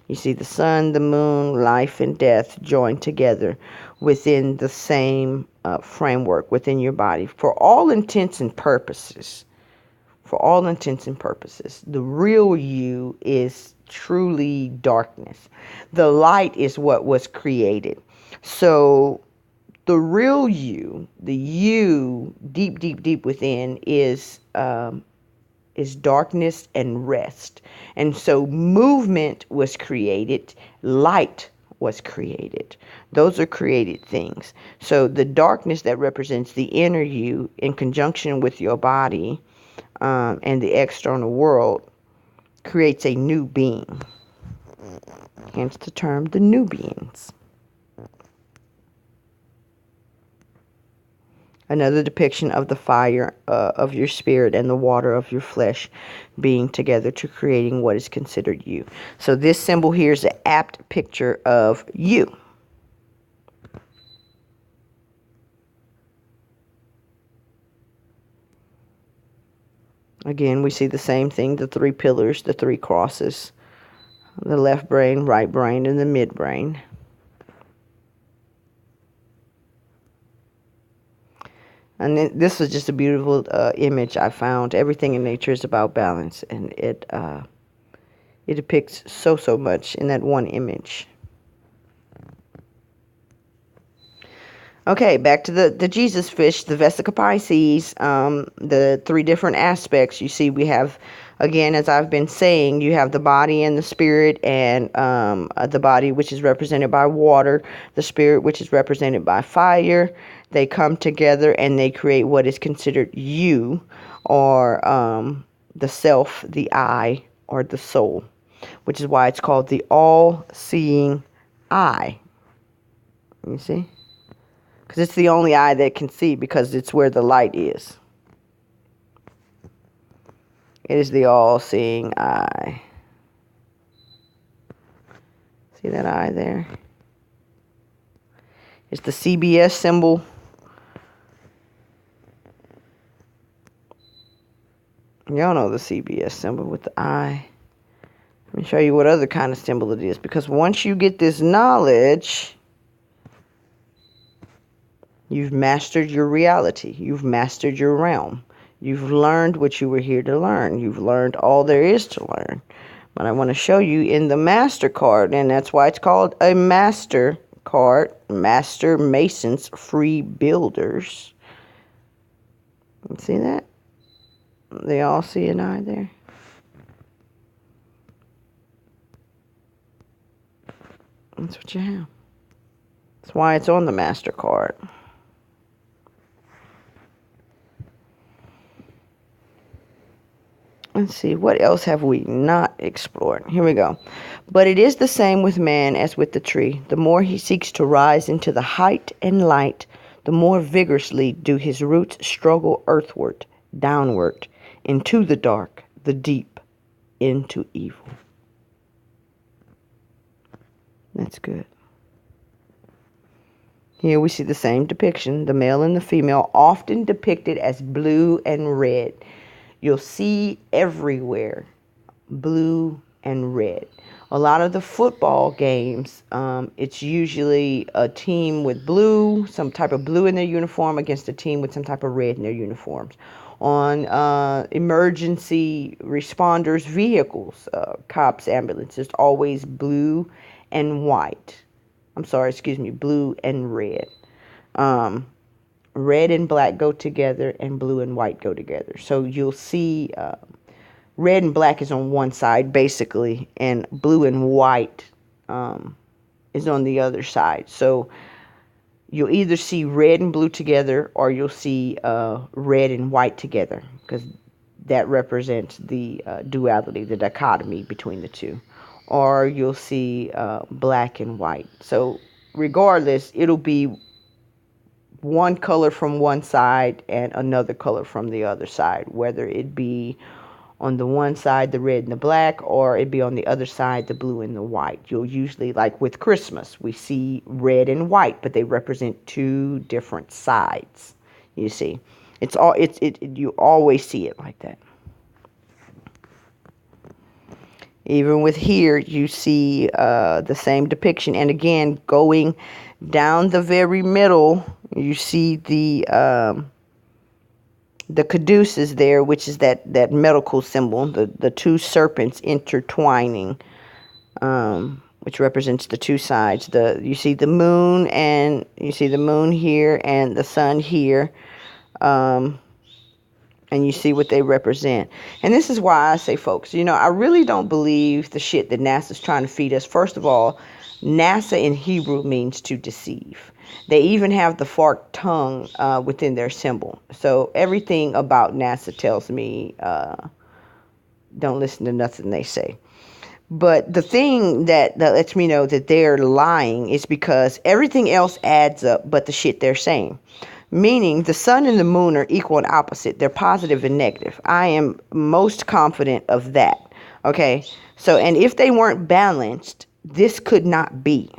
You see the sun, the moon, life, and death joined together within the same framework within your body. For all intents and purposes, the real you is truly darkness. The light is what was created. So the real you, the you deep, deep, deep within is darkness and rest. And so movement was created, light was created. Those are created things. So the darkness that represents the inner you in conjunction with your body and the external world creates a new being. Hence the term the new beings. Another depiction of the fire of your spirit and the water of your flesh being together to creating what is considered you. So this symbol here is an apt picture of you. Again, we see the same thing, the three pillars, the three crosses, the left brain, right brain, and the midbrain. And this was just a beautiful image I found. Everything in nature is about balance, and it depicts so much in that one image. Okay, back to the Jesus fish, the Vesica Pisces, the three different aspects. You see, we have, again, as I've been saying, you have the body and the spirit, and the body, which is represented by water, the spirit, which is represented by fire. They come together and they create what is considered you, or the self, the I, or the soul, which is why it's called the all-seeing eye. You see? Because it's the only eye that can see, because it's where the light is. It is the all-seeing eye. See that eye there? It's the CBS symbol. Y'all know the CBS symbol with the eye. Let me show you what other kind of symbol it is. Because once you get this knowledge, you've mastered your reality. You've mastered your realm. You've learned what you were here to learn. You've learned all there is to learn. But I want to show you in the Master card, and that's why it's called a Master card. Master Masons, Free Builders. You see that? They all see an eye there. That's what you have. That's why it's on the Master card. Let's see, what else have we not explored? Here we go. But it is the same with man as with the tree. The more he seeks to rise into the height and light, the more vigorously do his roots struggle earthward, downward, into the dark, the deep, into evil. That's good. Here we see the same depiction, the male and the female, often depicted as blue and red. You'll see everywhere blue and red. A lot of the football games, it's usually a team with blue, some type of blue in their uniform, against a team with some type of red in their uniforms. On emergency responders vehicles, cops, ambulances, always blue and white. Blue and red. Red and black go together, and blue and white go together. So you'll see red and black is on one side, basically, and blue and white is on the other side. So you'll either see red and blue together, or you'll see red and white together, because that represents the duality, the dichotomy between the two. Or you'll see black and white. So regardless, it'll be one color from one side and another color from the other side, whether it be on the one side the red and the black, or it be on the other side the blue and the white. You'll usually, like with Christmas, we see red and white, but they represent two different sides. You see, you always see it like that. Even with here, you see the same depiction, and again, going down the very middle, you see the caduceus there, which is that medical symbol, the two serpents intertwining, which represents the two sides. You see the moon, and you see the moon here and the sun here, and you see what they represent. And this is why I say, folks, I really don't believe the shit that NASA's trying to feed us. First of all, NASA in Hebrew means to deceive. They even have the forked tongue within their symbol. So everything about NASA tells me don't listen to nothing they say. But the thing that lets me know that they're lying is because everything else adds up but the shit they're saying. meaning the sun and the moon are equal and opposite. They're positive and negative. I am most confident of that. Okay, so, and if they weren't balanced, this could not be.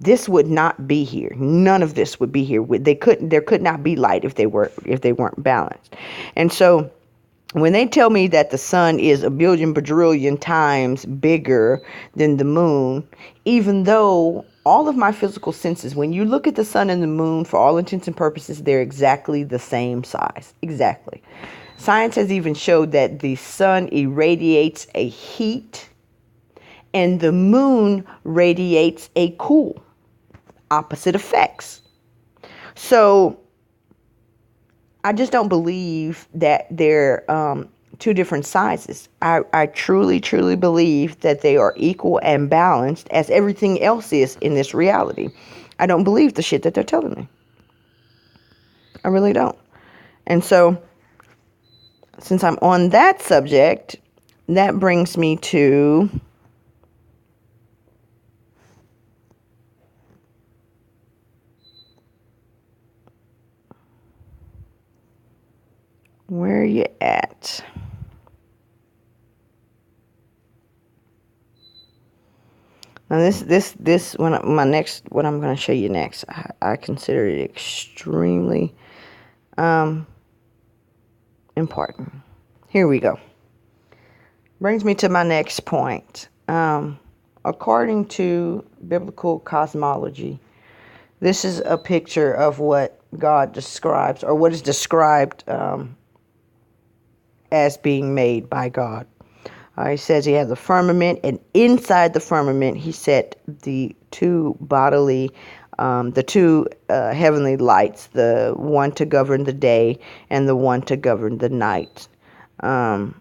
This would not be here. None of this would be here. There could not be light if they weren't balanced. And so when they tell me that the sun is a billion bajillion times bigger than the moon, even though all of my physical senses, when you look at the sun and the moon, for all intents and purposes, they're exactly the same size. Exactly. Science has even showed that the sun irradiates a heat and the moon radiates a cool. Opposite effects. So I just don't believe that they're two different sizes. I truly, truly believe that they are equal and balanced as everything else is in this reality. I don't believe the shit that they're telling me. I really don't. And so, since I'm on that subject, that brings me to where are you at? Now this what I'm going to show you next, I consider it extremely important. Here we go. Brings me to my next point. According to biblical cosmology, this is a picture of what God describes, or what is described as being made by God. He says he has a firmament, and inside the firmament he set the two heavenly lights, the one to govern the day and the one to govern the night. And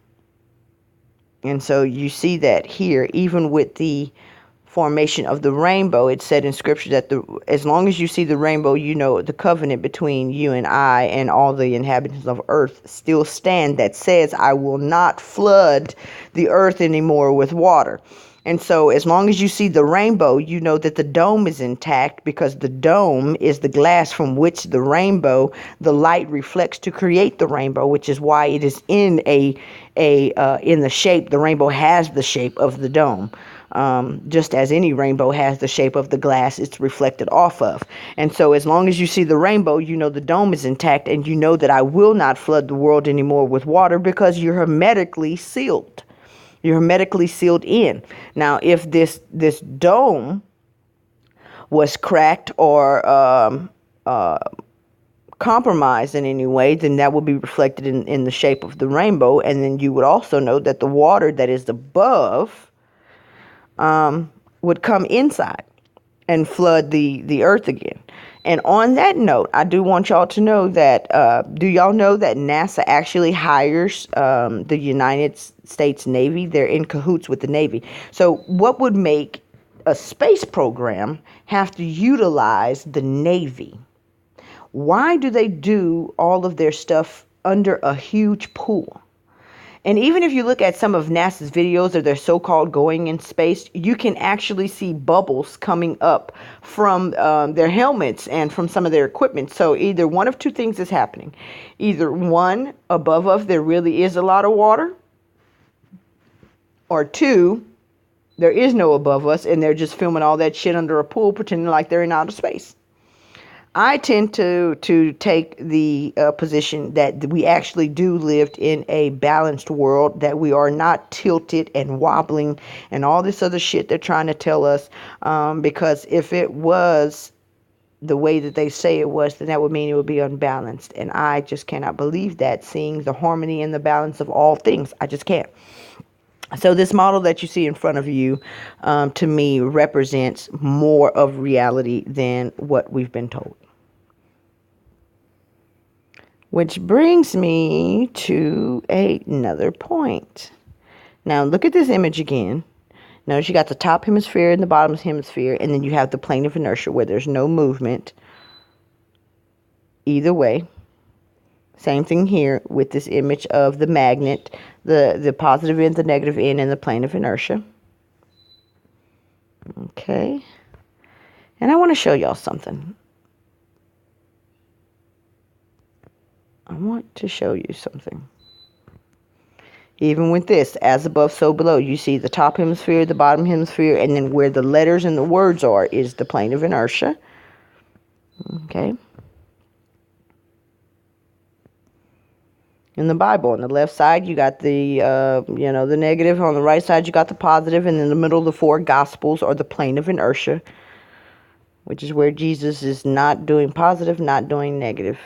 so you see that here, even with the formation of the rainbow, it said in scripture that as long as you see the rainbow, you know the covenant between you and I and all the inhabitants of earth still stand, that says I will not flood the earth anymore with water. And so as long as you see the rainbow, you know that the dome is intact, because the dome is the glass from which the light reflects to create the rainbow, which is why it is in in the shape. The rainbow has the shape of the dome. Just as any rainbow has the shape of the glass it's reflected off of. And so as long as you see the rainbow, you know the dome is intact, and you know that I will not flood the world anymore with water, because you're hermetically sealed. You're hermetically sealed in. Now, if this dome was cracked or compromised in any way, then that would be reflected in the shape of the rainbow. And then you would also know that the water that is above would come inside and flood the earth again. And on that note, I do want y'all to know that, do y'all know that NASA actually hires the United States Navy? They're in cahoots with the Navy. So what would make a space program have to utilize the Navy? Why do they do all of their stuff under a huge pool? And even if you look at some of NASA's videos of their so-called going in space, you can actually see bubbles coming up from their helmets and from some of their equipment. So either one of two things is happening. Either one, above us there really is a lot of water, or two, there is no above us and they're just filming all that shit under a pool pretending like they're in outer space. I tend to take the position that we actually do live in a balanced world, that we are not tilted and wobbling and all this other shit they're trying to tell us. Because if it was the way that they say it was, then that would mean it would be unbalanced. And I just cannot believe that, seeing the harmony and the balance of all things. I just can't. So this model that you see in front of you, to me, represents more of reality than what we've been told. Which brings me to another point. Now look at this image again. Notice you got the top hemisphere and the bottom hemisphere, and then you have the plane of inertia where there's no movement either way. Same thing here with this image of the magnet, the positive end, the negative end, and the plane of inertia. Okay. And I want to show y'all something. I want to show you something. Even with this, as above, so below, you see the top hemisphere, the bottom hemisphere, and then where the letters and the words are is the plane of inertia. Okay. In the Bible, on the left side, you got the, the negative. On the right side, you got the positive. And in the middle, the four Gospels are the plane of inertia, which is where Jesus is not doing positive, not doing negative.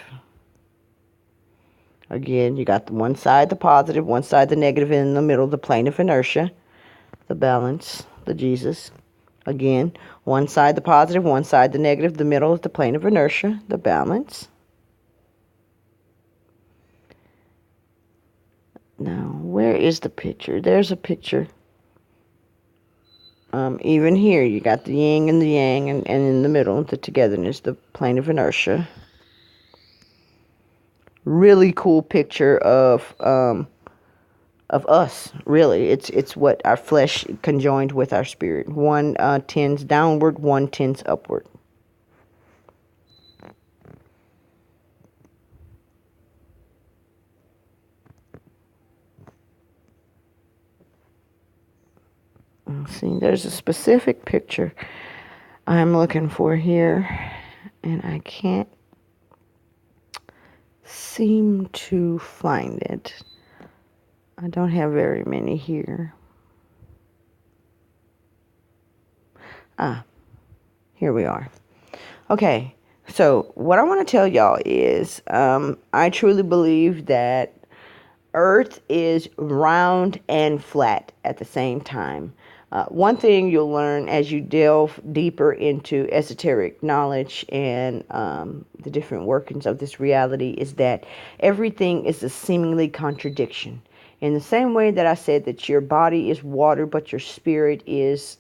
Again, you got the one side, the positive, one side, the negative, and in the middle, the plane of inertia, the balance, the Jesus. Again, one side, the positive, one side, the negative, the middle is the plane of inertia, the balance. Now, where is the picture? There's a picture. Even here, you got the yin and the yang, and in the middle, the togetherness, the plane of inertia. Really cool picture of us. Really, it's what our flesh conjoined with our spirit. One tends downward, one tends upward. See, there's a specific picture I'm looking for here, and I can't seem to find it. I don't have very many here. Here we are. Okay, so what I want to tell y'all is I truly believe that Earth is round and flat at the same time. One thing you'll learn as you delve deeper into esoteric knowledge and the different workings of this reality is that everything is a seemingly contradiction. In the same way that I said that your body is water, but your spirit is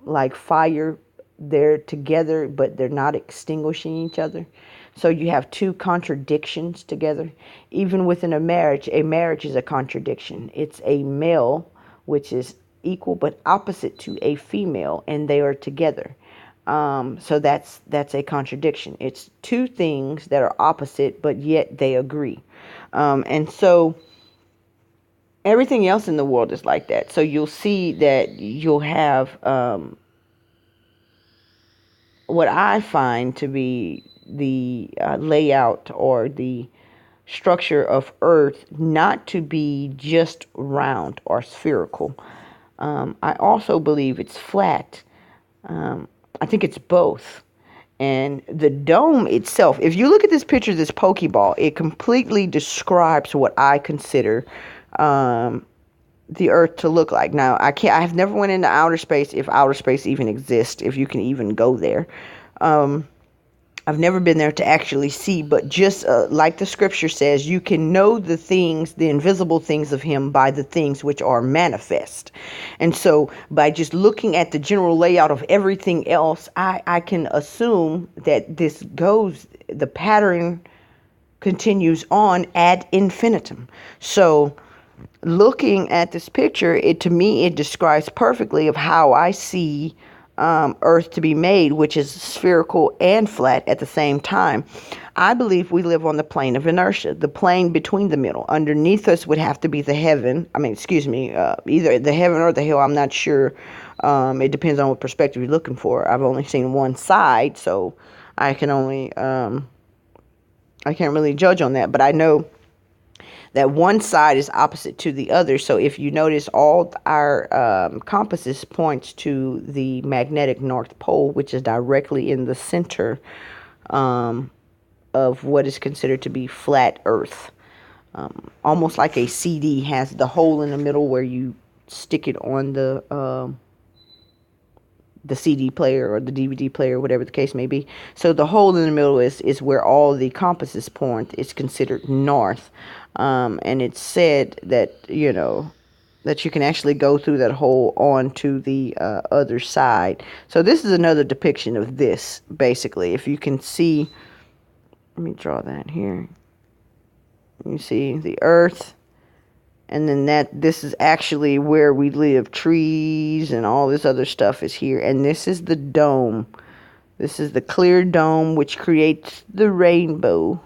like fire, they're together, but they're not extinguishing each other. So you have two contradictions together. Even within a marriage is a contradiction. It's a male, which is equal but opposite to a female, and they are together. So that's a contradiction. It's two things that are opposite, but yet they agree. And so everything else in the world is like that. So you'll see that you'll have what I find to be the layout or the structure of Earth not to be just round or spherical. I also believe it's flat. I think it's both. And the dome itself, if you look at this picture, this Pokeball, it completely describes what I consider the Earth to look like. Now, I have never went into outer space, if outer space even exists, if you can even go there. I've never been there to actually see, but just like the scripture says, you can know the things, the invisible things of him by the things which are manifest. And so by just looking at the general layout of everything else, I can assume that the pattern continues on ad infinitum. So looking at this picture, to me, it describes perfectly of how I see Earth to be made, which is spherical and flat at the same time. I believe we live on the plane of inertia, the plane between the middle. Underneath us would have to be the heaven. Either the heaven or the hell. I'm not sure. It depends on what perspective you're looking for. I've only seen one side, so I can't really judge on that. But I know that one side is opposite to the other. So if you notice, all our compasses points to the magnetic North Pole, which is directly in the center of what is considered to be flat Earth. Almost like a CD has the hole in the middle where you stick it on the CD player or the DVD player, whatever the case may be. So the hole in the middle is where all the compasses point. It's considered north. And it's said that, that you can actually go through that hole onto the other side. So this is another depiction of this, basically. If you can see, let me draw that here. You see the earth. And then this is actually where we live. Trees and all this other stuff is here. And this is the dome. This is the clear dome which creates the rainbow.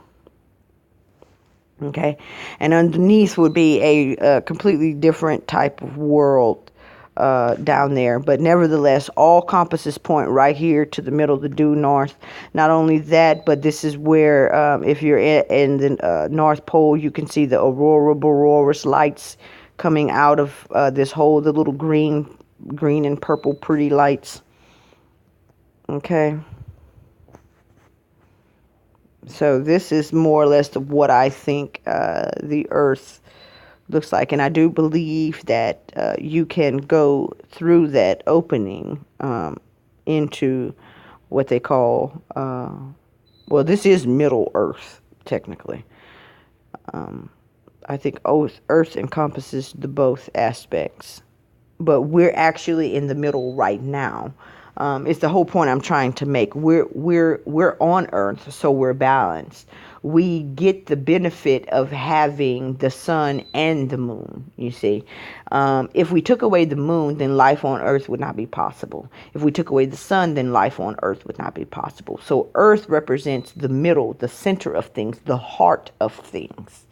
Okay, and underneath would be a completely different type of world down there. But nevertheless, all compasses point right here to the middle, the due north. Not only that, but this is where, if you're in the North Pole, you can see the aurora borealis lights coming out of this hole, the little green and purple pretty lights. Okay. So this is more or less of what I think the Earth looks like, and I do believe that you can go through that opening into what they call, well, this is Middle Earth technically. I think Earth encompasses the both aspects, but we're actually in the middle right now. It's the whole point I'm trying to make. We're on Earth, so we're balanced. We get the benefit of having the sun and the moon. You see, if we took away the moon, then life on Earth would not be possible. If we took away the sun, then life on Earth would not be possible. So Earth represents the middle, the center of things, the heart of things.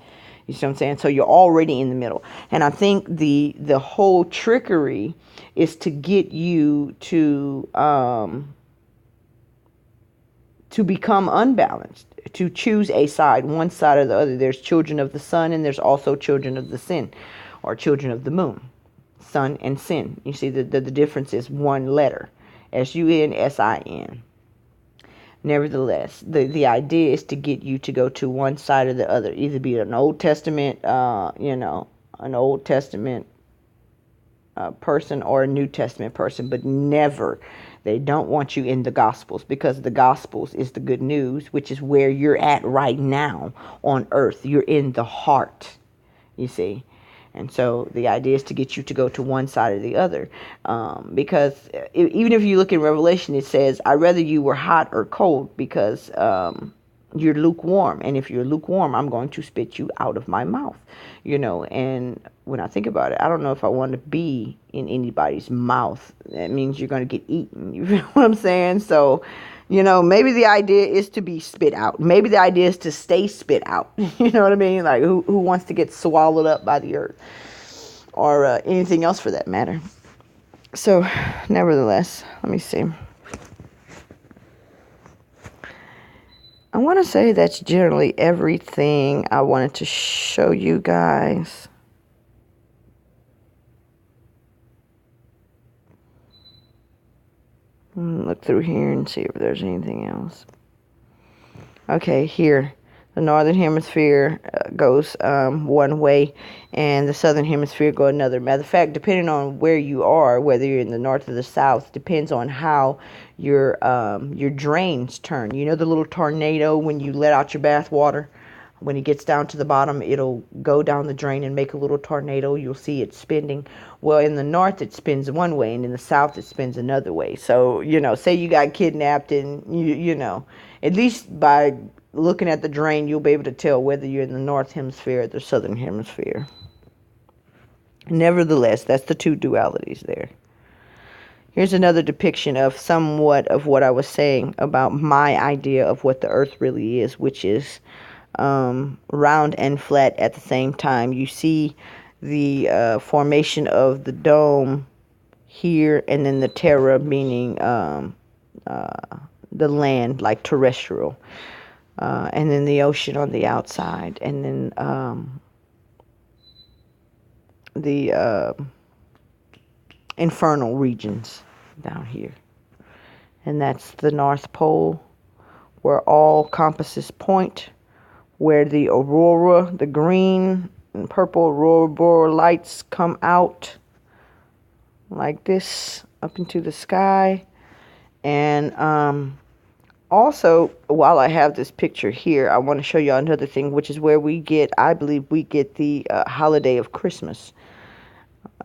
You see what I'm saying? So you're already in the middle. And I think the whole trickery is to get you to become unbalanced, to choose a side, one side or the other. There's children of the sun, and there's also children of the sin, or children of the moon. Sun and sin. You see the difference is one letter. SUNSIN. Nevertheless, the idea is to get you to go to one side or the other, either be an Old Testament, an Old Testament person or a New Testament person, but never. They don't want you in the Gospels, because the Gospels is the good news, which is where you're at right now on earth. You're in the heart, you see. And so the idea is to get you to go to one side or the other. Because even if you look in Revelation, it says, I'd rather you were hot or cold, because you're lukewarm. And if you're lukewarm, I'm going to spit you out of my mouth. And when I think about it, I don't know if I want to be in anybody's mouth. That means you're going to get eaten. You know what I'm saying? So, maybe the idea is to be spit out. Maybe the idea is to stay spit out. You know what I mean? Like, who wants to get swallowed up by the earth? Or anything else for that matter. So, nevertheless, let me see. I want to say that's generally everything I wanted to show you guys. Look through here and see if there's anything else. Okay, here. The northern hemisphere goes one way, and the southern hemisphere go another. Matter of fact, depending on where you are, whether you're in the north or the south, depends on how your drains turn. You know the little tornado when you let out your bath water? When it gets down to the bottom, it'll go down the drain and make a little tornado. You'll see it spinning. Well, in the north, it spins one way, and in the south, it spins another way. So, say you got kidnapped, and at least by looking at the drain, you'll be able to tell whether you're in the north hemisphere or the southern hemisphere. Nevertheless, that's the two dualities there. Here's another depiction of somewhat of what I was saying about my idea of what the earth really is, which is round and flat at the same time. You see the formation of the dome here, and then the terra, meaning the land, like terrestrial, and then the ocean on the outside, and then the infernal regions down here. And that's the North Pole, where all compasses point, where the aurora, the green and purple aurora boreal lights come out like this up into the sky. And also, while I have this picture here, I want to show you another thing, which is where I believe we get the holiday of Christmas.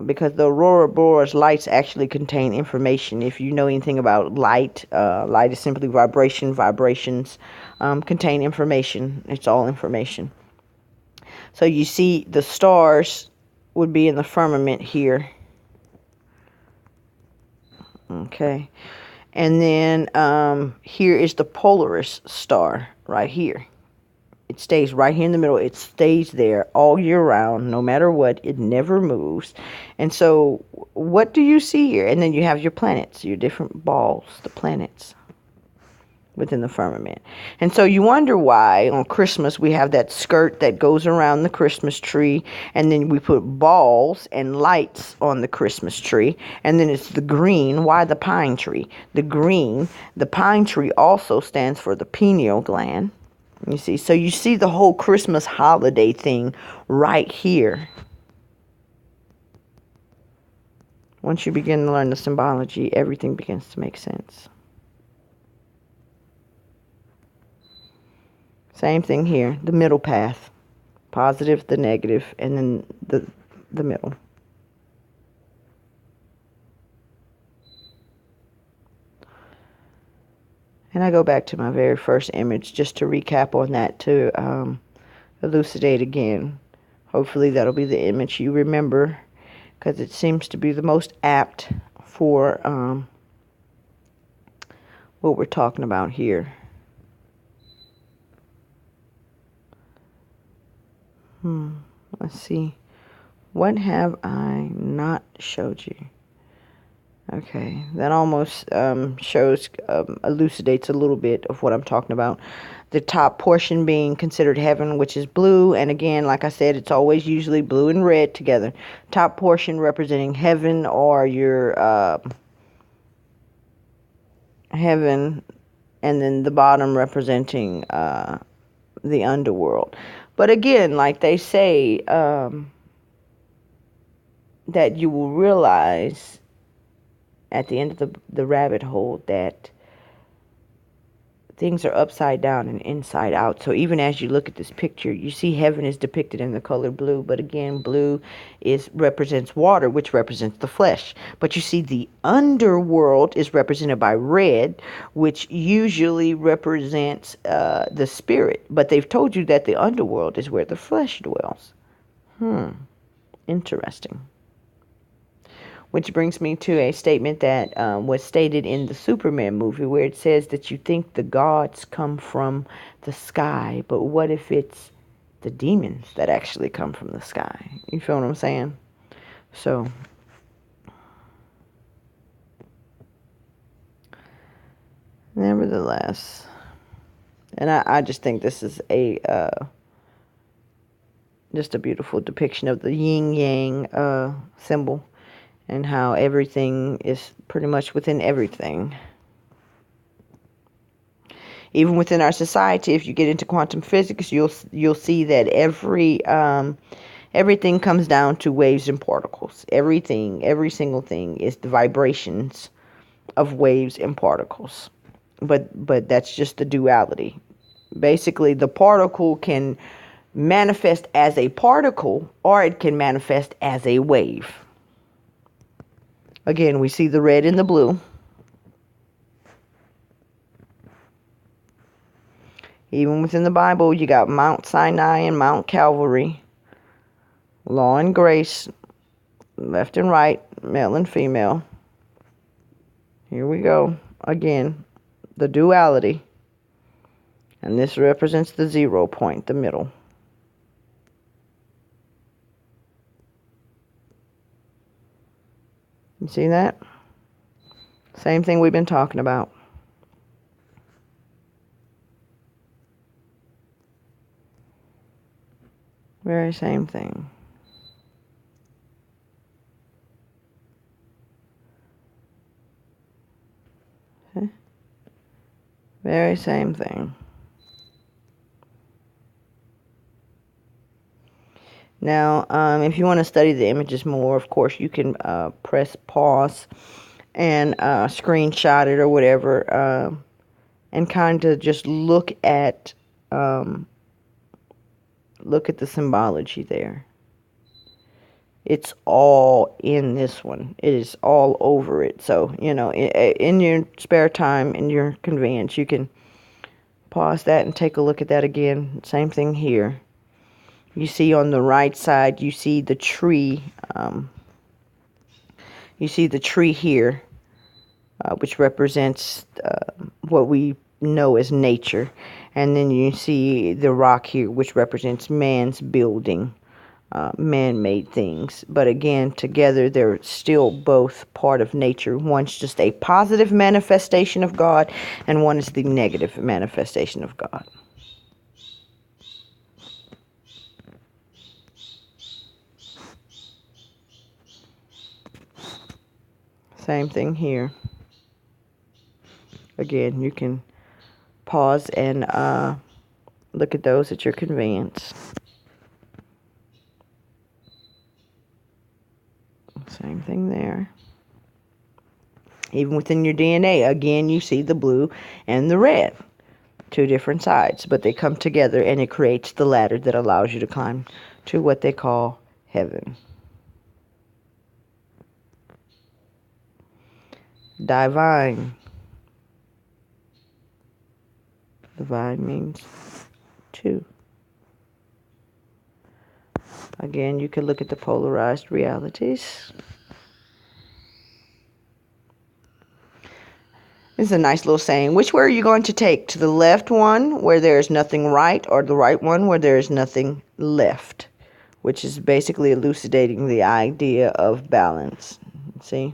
Because the aurora borealis lights actually contain information. If you know anything about light, light is simply vibration. Vibrations contain information. It's all information. So you see the stars would be in the firmament here. Okay. And then here is the Polaris star right here. It stays right here in the middle. It stays there all year round, no matter what. It never moves. And so what do you see here? And then you have your planets, your different balls, the planets within the firmament. And so you wonder why on Christmas we have that skirt that goes around the Christmas tree, and then we put balls and lights on the Christmas tree, and then it's the green. Why the pine tree? The green, the pine tree also stands for the pineal gland. You see, so you see the whole Christmas holiday thing right here. Once you begin to learn the symbology, everything begins to make sense. Same thing here, the middle path. Positive, the negative, and then the middle. And I go back to my very first image just to recap on that, to elucidate again. Hopefully that'll be the image you remember, because it seems to be the most apt for what we're talking about here. Let's see. What have I not showed you? Okay, that almost elucidates a little bit of what I'm talking about. The top portion being considered heaven, which is blue. And again, like I said, it's always usually blue and red together. Top portion representing heaven, or your heaven, and then the bottom representing the underworld. But again, like they say, that you will realize at the end of the rabbit hole that things are upside down and inside out. So even as you look at this picture, you see heaven is depicted in the color blue. But again, blue represents water, which represents the flesh. But you see the underworld is represented by red, which usually represents the spirit. But they've told you that the underworld is where the flesh dwells. Interesting. Which brings me to a statement that was stated in the Superman movie, where it says that you think the gods come from the sky, but what if it's the demons that actually come from the sky? You feel what I'm saying? So, nevertheless, and I just think this is just a beautiful depiction of the yin-yang symbol, and how everything is pretty much within everything. Even within our society, if you get into quantum physics, you'll see that everything comes down to waves and particles. Everything, every single thing is the vibrations of waves and particles. But that's just the duality. Basically, the particle can manifest as a particle, or it can manifest as a wave. Again, we see the red and the blue. Even within the Bible, you got Mount Sinai and Mount Calvary. Law and grace, left and right, male and female. Here we go. Again, the duality. And this represents the 0 point, the middle. You see that? Same thing we've been talking about. Very same thing. Okay. Very same thing. Now, if you want to study the images more, of course, you can press pause and screenshot it or whatever, and kind of just look at the symbology there. It's all in this one. It is all over it. So, in your spare time, in your convenience, you can pause that and take a look at that again. Same thing here. You see on the right side, you see the tree. You see the tree here, which represents what we know as nature. And then you see the rock here, which represents man's building, man-made things. But again, together they're still both part of nature. One's just a positive manifestation of God, and one is the negative manifestation of God. Same thing here. Again, you can pause and look at those at your convenience. Same thing there. Even within your DNA, again, you see the blue and the red. Two different sides, but they come together and it creates the ladder that allows you to climb to what they call heaven. Divine. Divine means two. Again, you can look at the polarized realities. This is a nice little saying. Which way are you going to take? To the left one where there is nothing right, or the right one where there is nothing left? Which is basically elucidating the idea of balance. See?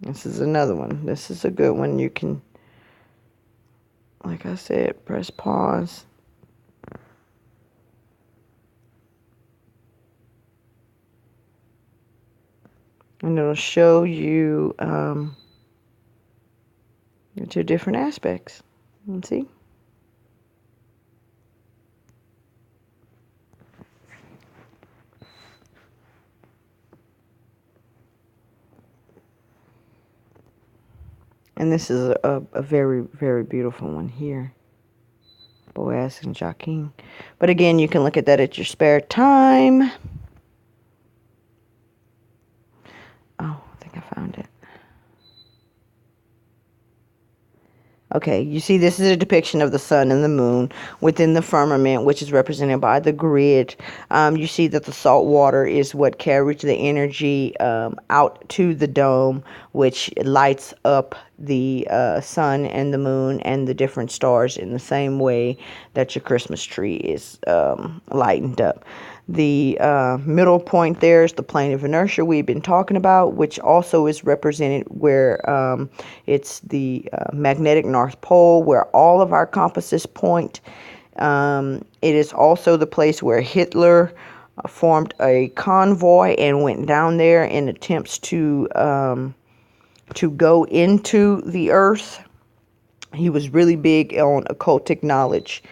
This is another one. This is a good one. You can, like I said, press pause. And it'll show you the two different aspects. You see? And this is a very, very beautiful one here. Boaz and Joachim. But again, you can look at that at your spare time. Oh, I think I found it. Okay, you see this is a depiction of the sun and the moon within the firmament, which is represented by the grid. You see that the salt water is what carries the energy out to the dome, which lights up the sun and the moon and the different stars in the same way that your Christmas tree is lightened up. The middle point there is the plane of inertia we've been talking about, which also is represented where it's the magnetic North Pole, where all of our compasses point. It is also the place where Hitler formed a convoy and went down there in attempts to go into the earth. He was really big on occultic knowledge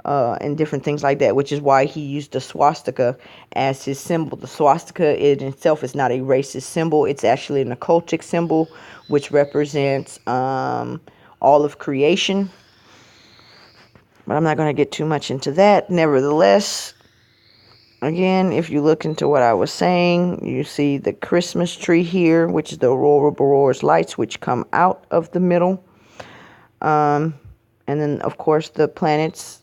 and different things like that, which is why he used the swastika as his symbol. The swastika in itself is not a racist symbol. It's actually an occultic symbol, which represents all of creation. But I'm not going to get too much into that. Nevertheless, again, if you look into what I was saying, you see the Christmas tree here, which is the aurora borealis lights, which come out of the middle. And then, of course, the planets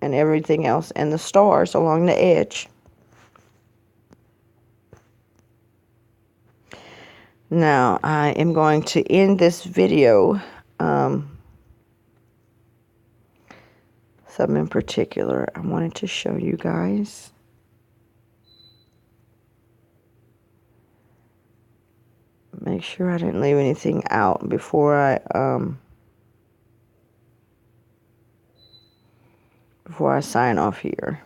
and everything else, and the stars along the edge. Now, I am going to end this video. Something in particular I wanted to show you guys. Make sure I didn't leave anything out before I sign off here.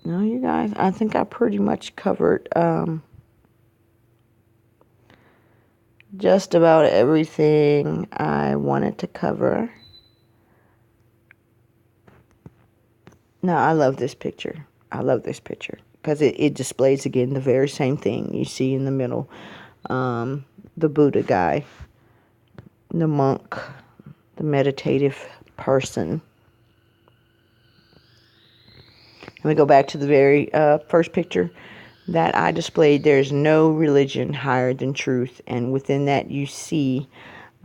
No, you guys, I think I pretty much covered just about everything I wanted to cover. Now, I love this picture. I love this picture because it displays, again, the very same thing you see in the middle. The Buddha guy, the monk, the meditative person. And we go back to the very first picture that I displayed. There's no religion higher than truth. And within that, you see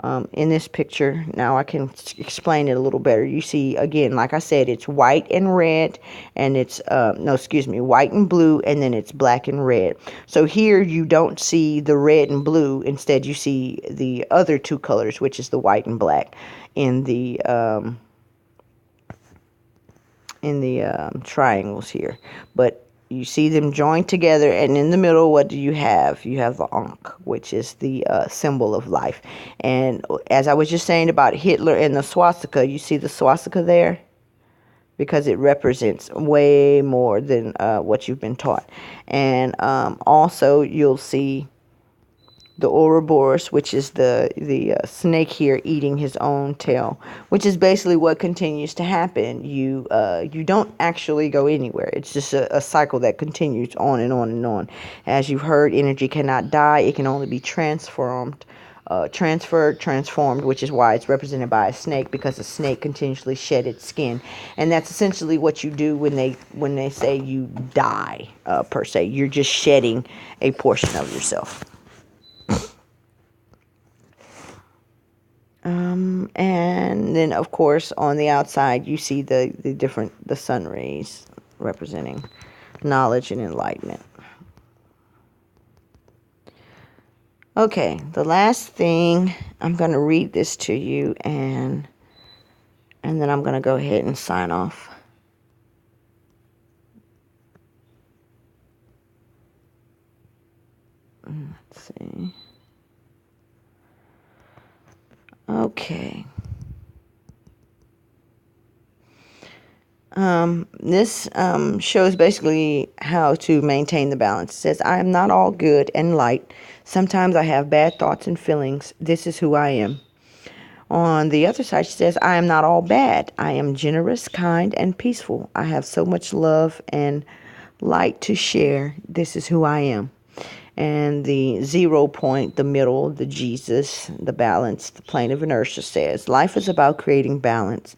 In this picture. Now I can explain it a little better. You see, again, like I said, it's white and red, and it's, no, excuse me, white and blue, and then it's black and red. So here you don't see the red and blue. Instead, you see the other two colors, which is the white and black in the triangles here. But you see them joined together, and in the middle, what do you have? You have the Ankh, which is the symbol of life. And as I was just saying about Hitler and the swastika, you see the swastika there? Because it represents way more than what you've been taught. And also, you'll see the Ouroboros, which is the snake here eating his own tail, which is basically what continues to happen. You don't actually go anywhere. It's just a cycle that continues on and on and on. As you've heard, energy cannot die. It can only be transformed, transformed, which is why it's represented by a snake, because a snake continuously shed its skin. And that's essentially what you do when they say you die, per se. You're just shedding a portion of yourself. And then, of course, on the outside, you see the sun rays representing knowledge and enlightenment. Okay, the last thing, I'm going to read this to you, and then I'm going to go ahead and sign off. Let's see. Okay. This shows basically how to maintain the balance. It says, I am not all good and light. Sometimes I have bad thoughts and feelings. This is who I am. On the other side, she says, I am not all bad. I am generous, kind, and peaceful. I have so much love and light to share. This is who I am. And the 0 point, the middle, the Jesus, the balance, the plane of inertia says, life is about creating balance,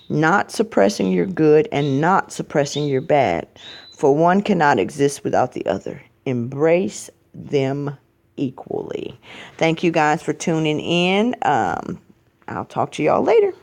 not suppressing your good and not suppressing your bad, for one cannot exist without the other. Embrace them equally. Thank you guys for tuning in. I'll talk to y'all later.